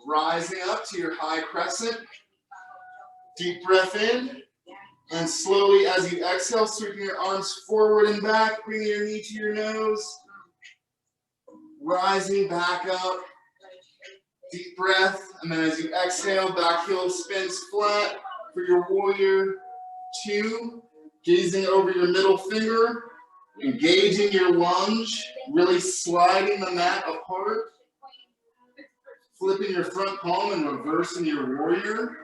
rising up to your high crescent. Deep breath in, and slowly as you exhale, sweeping your arms forward and back, bringing your knee to your nose. Rising back up, deep breath, and then as you exhale, back heel spins flat for your warrior two, gazing over your middle finger, engaging your lunge, really sliding the mat apart, flipping your front palm and reversing your warrior,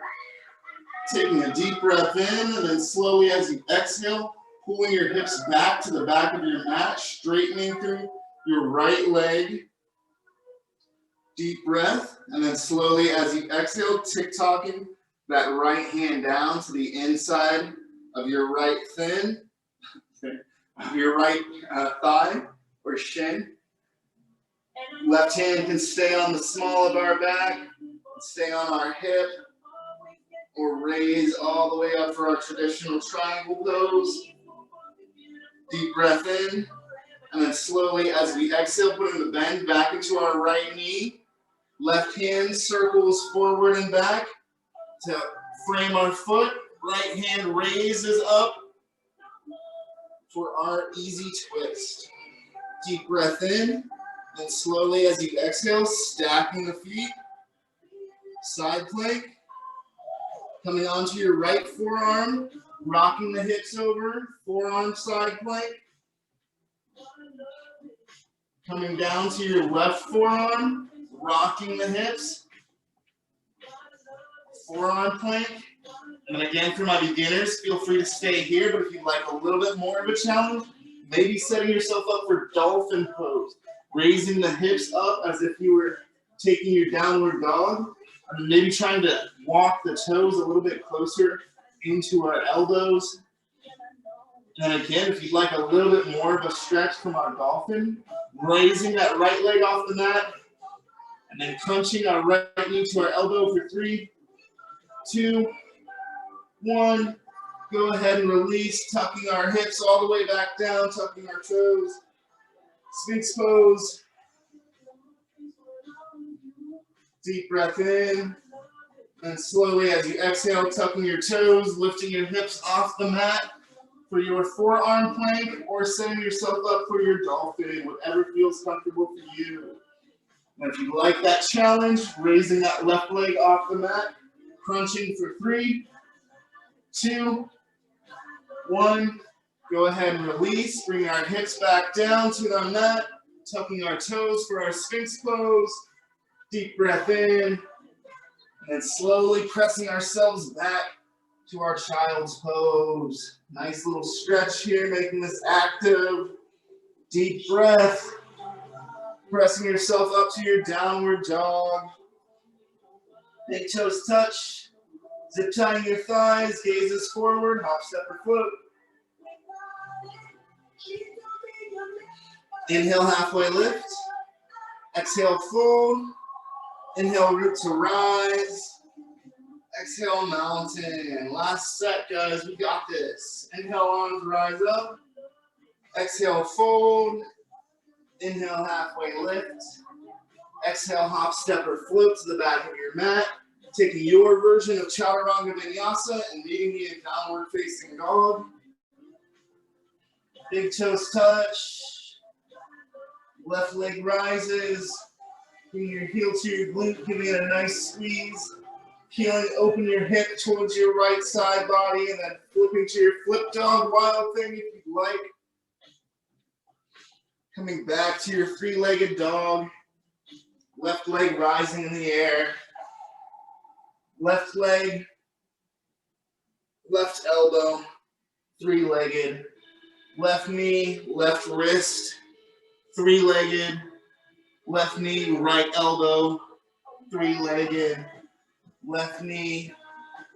taking a deep breath in, and then slowly as you exhale, pulling your hips back to the back of your mat, straightening through your right leg. Deep breath, and then slowly as you exhale, tick-tocking that right hand down to the inside of your right your right thigh or shin. Left hand can stay on the small of our back, stay on our hip, or raise all the way up for our traditional triangle pose. Deep breath in, and then slowly as we exhale, putting the bend back into our right knee. Left hand circles forward and back to frame our foot. Right hand raises up for our easy twist. Deep breath in, and slowly as you exhale, stacking the feet. Side plank. Coming onto your right forearm, rocking the hips over, forearm side plank. Coming down to your left forearm, rocking the hips, forearm plank. And then again, for my beginners, feel free to stay here, but if you'd like a little bit more of a challenge, maybe setting yourself up for dolphin pose, raising the hips up as if you were taking your downward dog, and maybe trying to walk the toes a little bit closer into our elbows. And again, if you'd like a little bit more of a stretch from our dolphin, raising that right leg off the mat, and then crunching our right knee to our elbow for 3, 2, 1. Go ahead and release, tucking our hips all the way back down, tucking our toes. Sphinx pose. Deep breath in. And slowly as you exhale, tucking your toes, lifting your hips off the mat for your forearm plank or setting yourself up for your dolphin, whatever feels comfortable for you. And if you like that challenge, raising that left leg off the mat, crunching for 3, 2, 1. Go ahead and release, bring our hips back down to the mat, tucking our toes for our Sphinx pose. Deep breath in, and slowly pressing ourselves back to our child's pose. Nice little stretch here, making this active. Deep breath, pressing yourself up to your downward dog. Big toes touch, zip tying your thighs, gazes forward, hop, step, or float. Inhale, halfway lift. Exhale, fold. Inhale, root to rise. Exhale, mountain. Last set, guys, we got this. Inhale, arms rise up. Exhale, fold. Inhale, halfway lift. Exhale, hop, step, or float to the back of your mat. Taking your version of chaturanga vinyasa and meeting me in downward facing dog. Big toes touch. Left leg rises. Bring your heel to your glute, giving it a nice squeeze. Peeling, open your hip towards your right side body, and then flipping to your flip dog wild thing if you'd like. Coming back to your three-legged dog. Left leg rising in the air. Left leg, left elbow, three-legged. Left knee, left wrist, three-legged. Left knee, right elbow, three-legged. Left knee,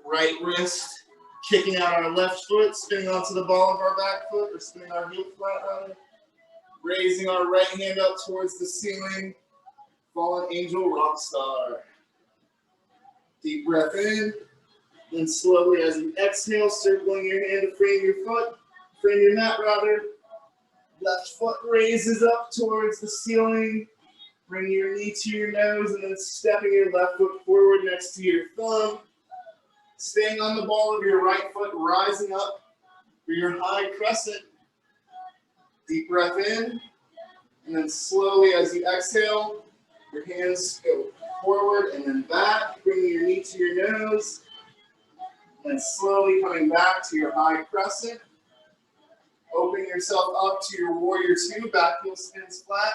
right wrist. Kicking out our left foot, spinning onto the ball of our back foot, or spinning our heel flat rather. Raising our right hand up towards the ceiling. Fallen angel rock star. Deep breath in. Then slowly as you exhale, circling your hand to frame your mat rather. Left foot raises up towards the ceiling. Bring your knee to your nose and then stepping your left foot forward next to your thumb. Staying on the ball of your right foot, rising up for your high crescent. Deep breath in. And then slowly as you exhale, your hands go forward and then back, bringing your knee to your nose. And slowly coming back to your high crescent. Opening yourself up to your warrior two, back heel spins flat.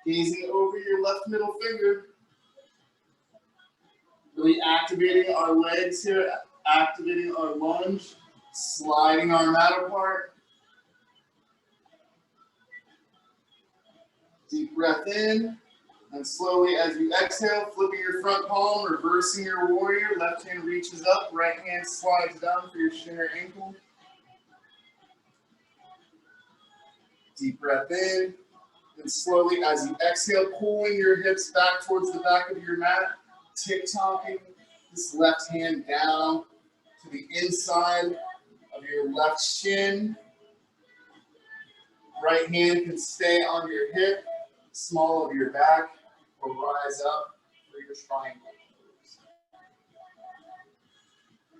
Gazing over your left middle finger. Really activating our legs here, activating our lunge, sliding our mat apart. Deep breath in, and slowly as you exhale, flipping your front palm, reversing your warrior. Left hand reaches up, right hand slides down for your shin or ankle. Deep breath in. And slowly, as you exhale, pulling your hips back towards the back of your mat, tick-tocking this left hand down to the inside of your left shin. Right hand can stay on your hip, small of your back, or rise up for your triangle pose.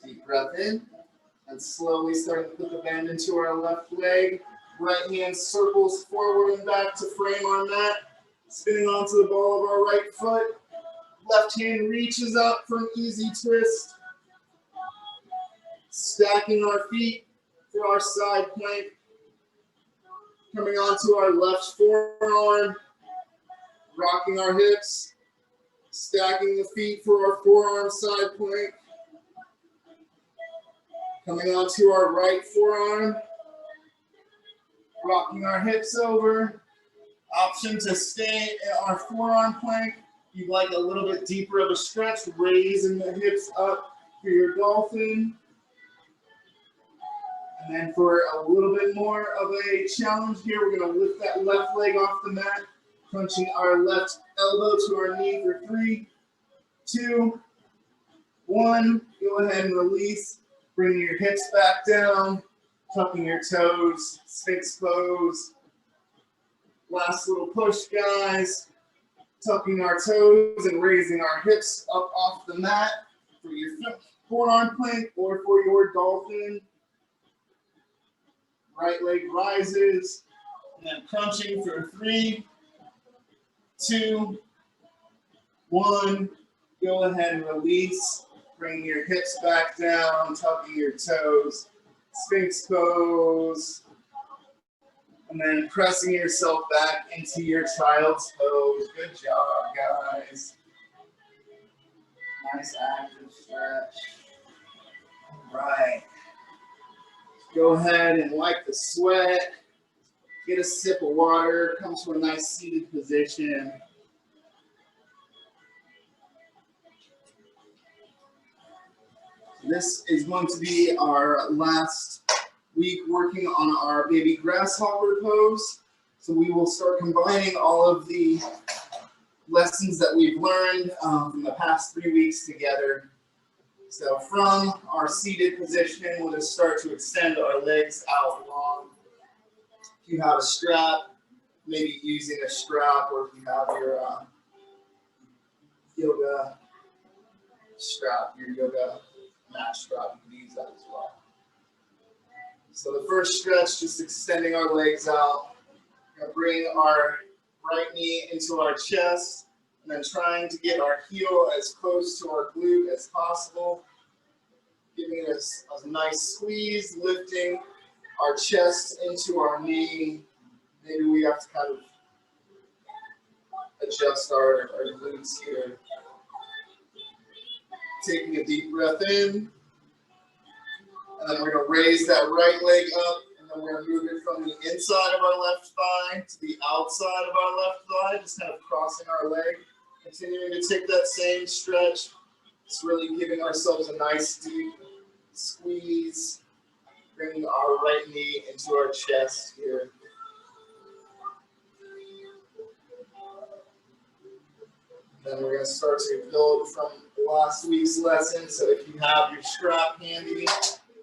Deep breath in, and slowly starting to put the bend into our left leg. Right hand circles forward and back to frame our mat, spinning onto the ball of our right foot. Left hand reaches up for an easy twist. Stacking our feet for our side plank. Coming onto our left forearm, rocking our hips, stacking the feet for our forearm side plank. Coming onto our right forearm. Rocking our hips over. Option to stay in our forearm plank. If you'd like a little bit deeper of a stretch, raising the hips up for your dolphin. And then for a little bit more of a challenge here, we're going to lift that left leg off the mat, crunching our left elbow to our knee for 3, 2, 1. Go ahead and release. Bring your hips back down. Tucking your toes, Sphinx pose. Last little push, guys. Tucking our toes and raising our hips up off the mat for your forearm plank or for your dolphin. Right leg rises, and then crunching for 3, 2, 1. Go ahead and release. Bring your hips back down, tucking your toes. Sphinx pose. And then pressing yourself back into your child's pose. Good job, guys. Nice active stretch. All right. Go ahead and wipe the sweat. Get a sip of water. Come to a nice seated position. This is going to be our last week working on our baby grasshopper pose. So we will start combining all of the lessons that we've learned from the past 3 weeks together. So from our seated position, we'll just start to extend our legs out long. If you have a strap, maybe using a strap, or if you have your yoga strap, your yoga mat strap, you can use that as well. So the first stretch, just extending our legs out. We're going to bring our right knee into our chest, and then trying to get our heel as close to our glute as possible. Giving us a nice squeeze, lifting our chest into our knee. Maybe we have to kind of adjust our glutes here. Taking a deep breath in. And then we're going to raise that right leg up, and then we're going to move it from the inside of our left thigh to the outside of our left thigh, just kind of crossing our leg. Continuing to take that same stretch, just really giving ourselves a nice deep squeeze, bringing our right knee into our chest here. Then we're going to start to build from last week's lesson. So if you have your strap handy,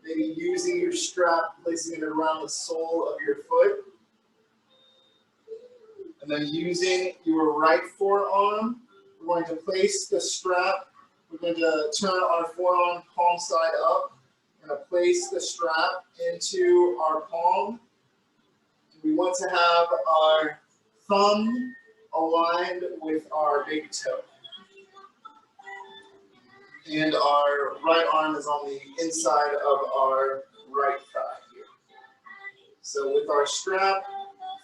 maybe using your strap, placing it around the sole of your foot. And then using your right forearm, we're going to place the strap. We're going to turn our forearm palm side up. We're going to place the strap into our palm. We want to have our thumb aligned with our big toe. And our right arm is on the inside of our right thigh here. So with our strap,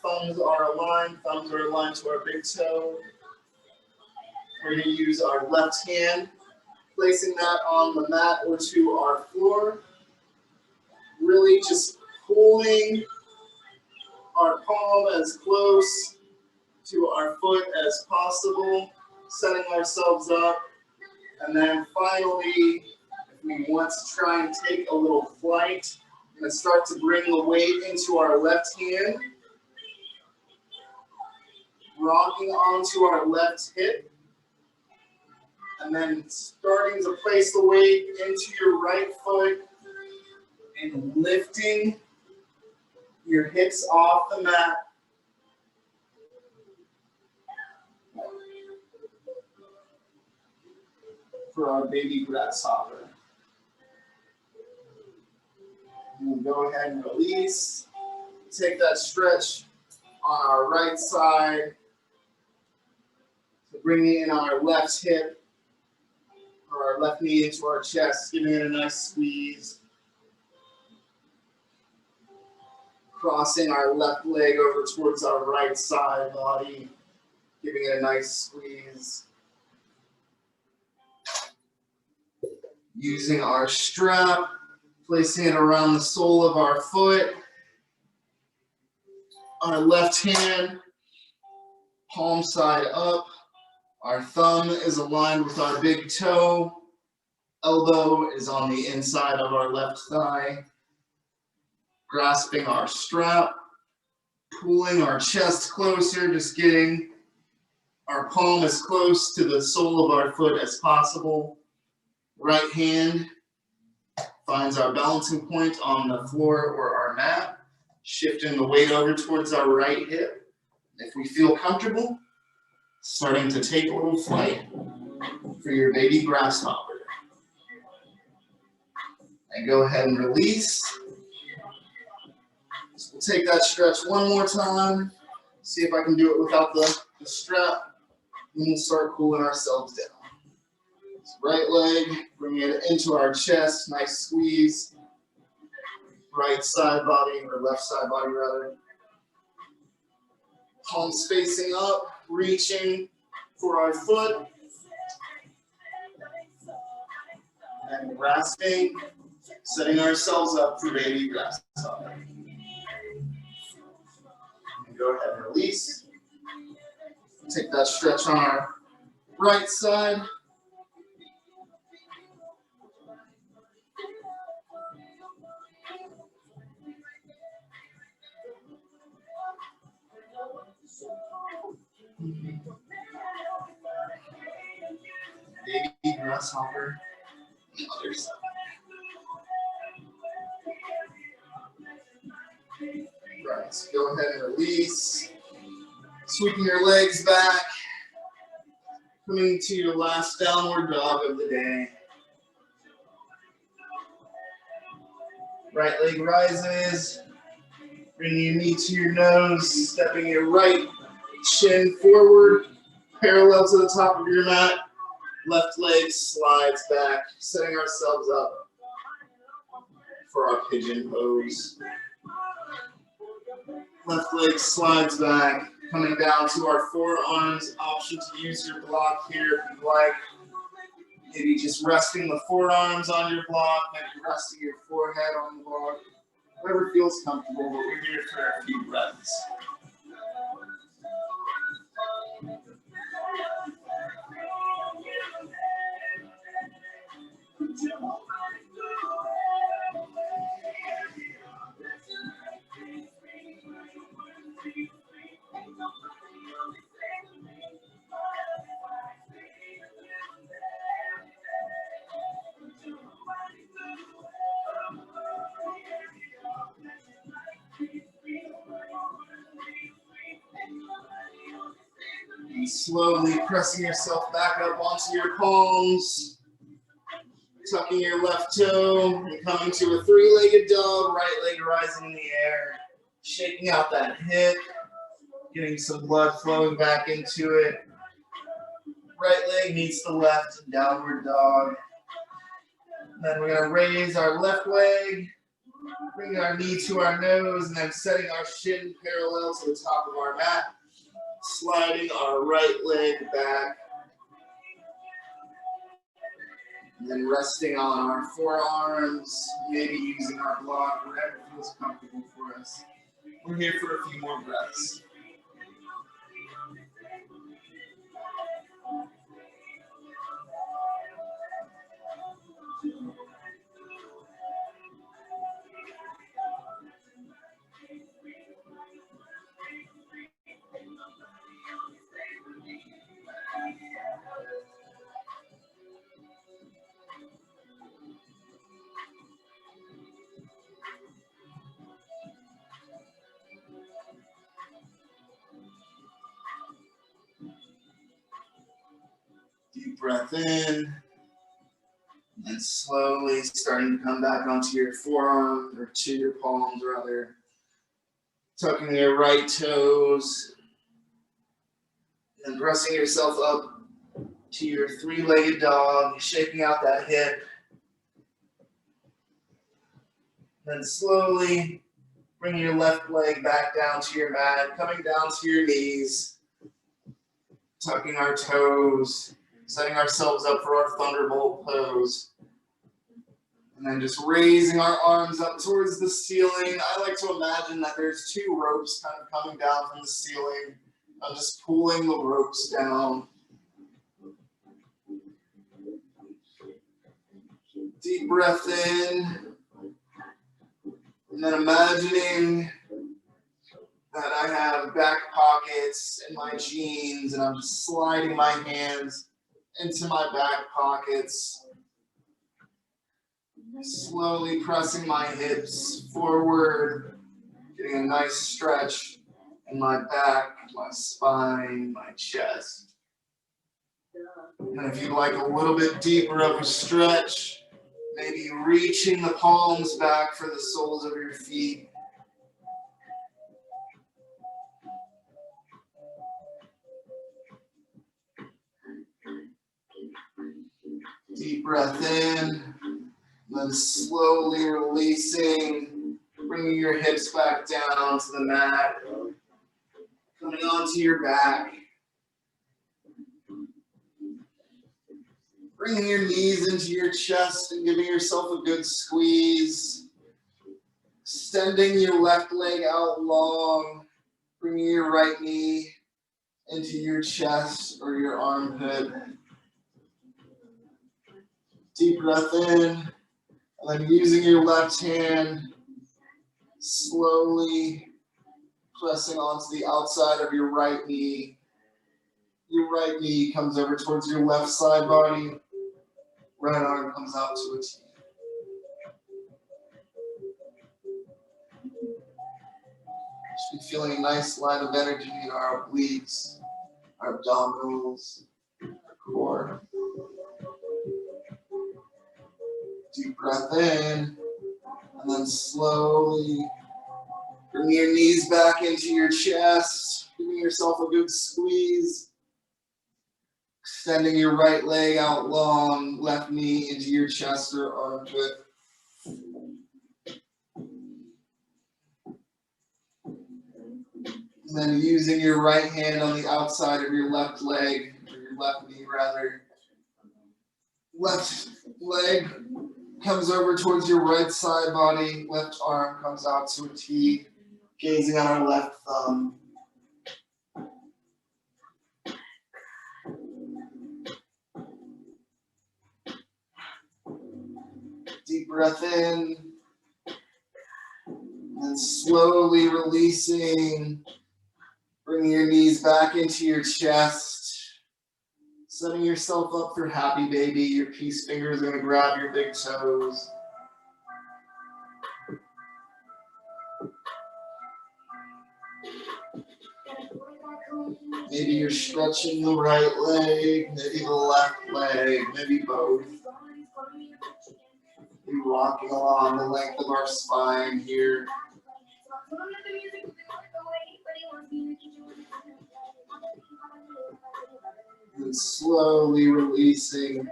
thumbs are aligned to our big toe. We're going to use our left hand, placing that on the mat or to our floor. Really just pulling our palm as close to our foot as possible, setting ourselves up. And then finally, if we want to try and take a little flight, we're going to start to bring the weight into our left hand, rocking onto our left hip, and then starting to place the weight into your right foot and lifting your hips off the mat. For our baby grasshopper. And we'll go ahead and release. Take that stretch on our right side. So bringing in our left hip or our left knee into our chest, giving it a nice squeeze. Crossing our left leg over towards our right side body, giving it a nice squeeze. Using our strap, placing it around the sole of our foot. Our left hand, palm side up. Our thumb is aligned with our big toe. Elbow is on the inside of our left thigh. Grasping our strap, pulling our chest closer, just getting our palm as close to the sole of our foot as possible. Right hand finds our balancing point on the floor or our mat, shifting the weight over towards our right hip. If we feel comfortable, starting to take a little flight for your baby grasshopper. And go ahead and release. So we'll take that stretch one more time. See if I can do it without the strap. And we'll start cooling ourselves down. So right leg, bring it into our chest, nice squeeze. Right side body, or left side body rather. Palms facing up, reaching for our foot. And grasping, setting ourselves up for baby grasshopper. And go ahead and release. Take that stretch on our right side. Baby grasshopper, the other side. Right, so go ahead and release. Sweeping your legs back. Coming to your last downward dog of the day. Right leg rises. Bringing your knee to your nose. Stepping your right shin forward. Parallel to the top of your mat. Left leg slides back. Setting ourselves up for our pigeon pose. Left leg slides back. Coming down to our forearms. Option to use your block here if you'd like. Maybe just resting the forearms on your block. Maybe resting your forehead on the block. Whatever feels comfortable, but we're here for a few breaths. And slowly pressing yourself back up onto your palms. Tucking your left toe and coming to a three-legged dog, right leg rising in the air. Shaking out that hip, getting some blood flowing back into it. Right leg meets the left, downward dog. Then we're going to raise our left leg, bring our knee to our nose, and then setting our shin parallel to the top of our mat. Sliding our right leg back. And then resting on our forearms, maybe using our block, whatever feels comfortable for us. We're here for a few more breaths. Deep breath in, and slowly starting to come back onto your forearm, or to your palms rather. Tucking your right toes, and pressing yourself up to your three-legged dog, shaking out that hip. Then slowly bring your left leg back down to your mat, coming down to your knees, tucking our toes, setting ourselves up for our thunderbolt pose. And then just raising our arms up towards the ceiling. I like to imagine that there's two ropes kind of coming down from the ceiling. I'm just pulling the ropes down. Deep breath in. And then imagining that I have back pockets in my jeans and I'm just sliding my hands into my back pockets. Slowly pressing my hips forward, getting a nice stretch in my back, my spine, my chest. And if you'd like a little bit deeper of a stretch, Maybe reaching the palms back for the soles of your feet. Deep breath in, then slowly releasing, bringing your hips back down to the mat, coming onto your back. Bringing your knees into your chest and giving yourself a good squeeze. Extending your left leg out long, bringing your right knee into your chest or your armpit. Deep breath in, and then using your left hand, slowly pressing onto the outside of your right knee. Your right knee comes over towards your left side body. Right arm comes out to a T. Should be feeling a nice line of energy in our obliques, our abdominals, our core. Deep breath in, and then slowly bring your knees back into your chest, giving yourself a good squeeze. Extending your right leg out long, left knee into your chest or armpit. And then using your right hand on the outside of your left leg, or your left knee rather. Left leg comes over towards your right side body, left arm comes out to a T, gazing on our left thumb. Deep breath in, and slowly releasing, bringing your knees back into your chest, setting yourself up for happy baby. Your peace fingers are going to grab your big toes. Maybe you're stretching the right leg, maybe the left leg, maybe both. We're walking along the length of our spine here. And slowly releasing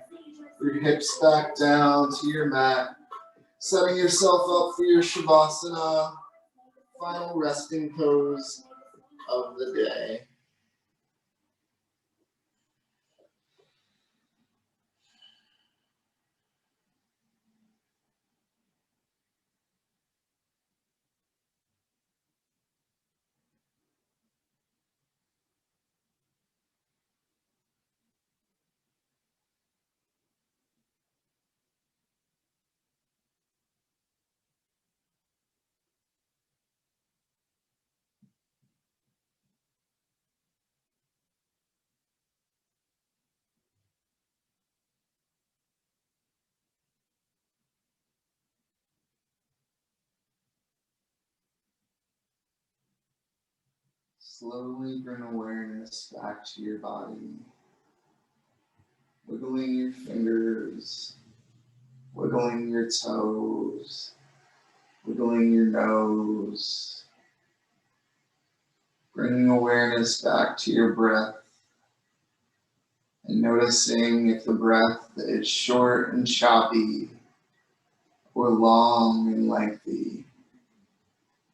your hips back down to your mat. Setting yourself up for your Shavasana, final resting pose of the day. Slowly bring awareness back to your body. Wiggling your fingers, wiggling your toes, wiggling your nose. Bringing awareness back to your breath and noticing if the breath is short and choppy or long and lengthy,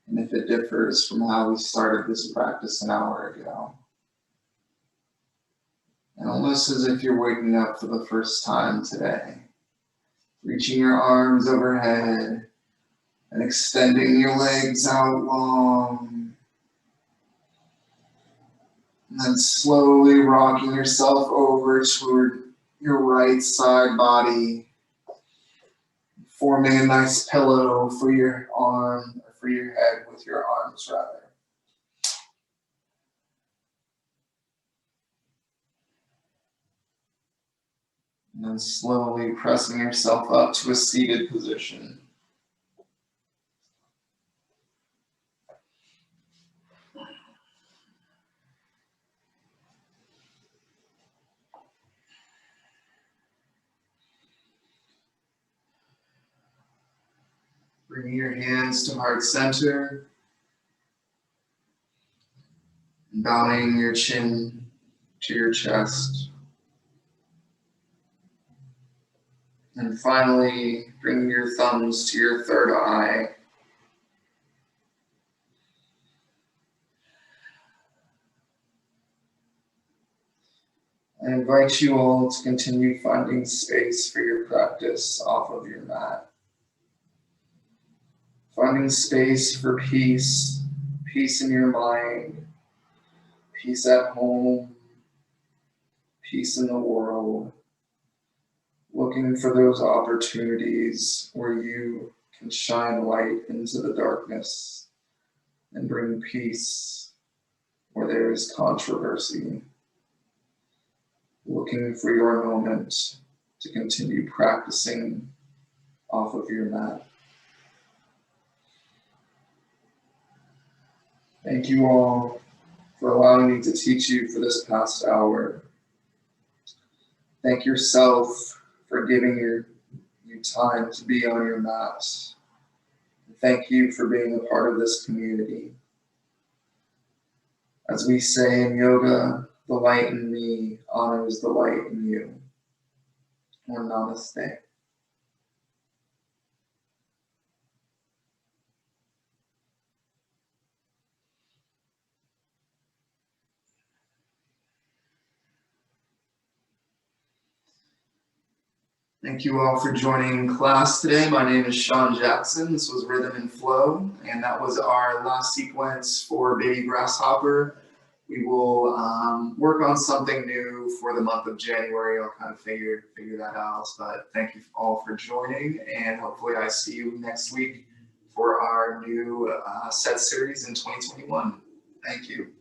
and if it differs from how we started this practice an hour ago. And almost as if you're waking up for the first time today, reaching your arms overhead and extending your legs out long, and then slowly rocking yourself over toward your right side body, forming a nice pillow for your arm, or for your head with your arms rather. And then slowly pressing yourself up to a seated position. Bringing your hands to heart center. Bowing your chin to your chest. And finally, bringing your thumbs to your third eye. I invite you all to continue finding space for your practice off of your mat. Finding space for peace, peace in your mind, peace at home, peace in the world. Looking for those opportunities where you can shine light into the darkness and bring peace where there is controversy. Looking for your moment to continue practicing off of your mat. Thank you all for allowing me to teach you for this past hour. Thank yourself for giving you time to be on your mat. Thank you for being a part of this community. As we say in yoga, the light in me honors the light in you. Or namaste. Thank you all for joining class today. My name is Shawn Jackson. This was Rhythm and Flow, and that was our last sequence for Baby Grasshopper. We will work on something new for the month of January. I'll kind of figure that out. But thank you all for joining, and hopefully I see you next week for our new set series in 2021. Thank you.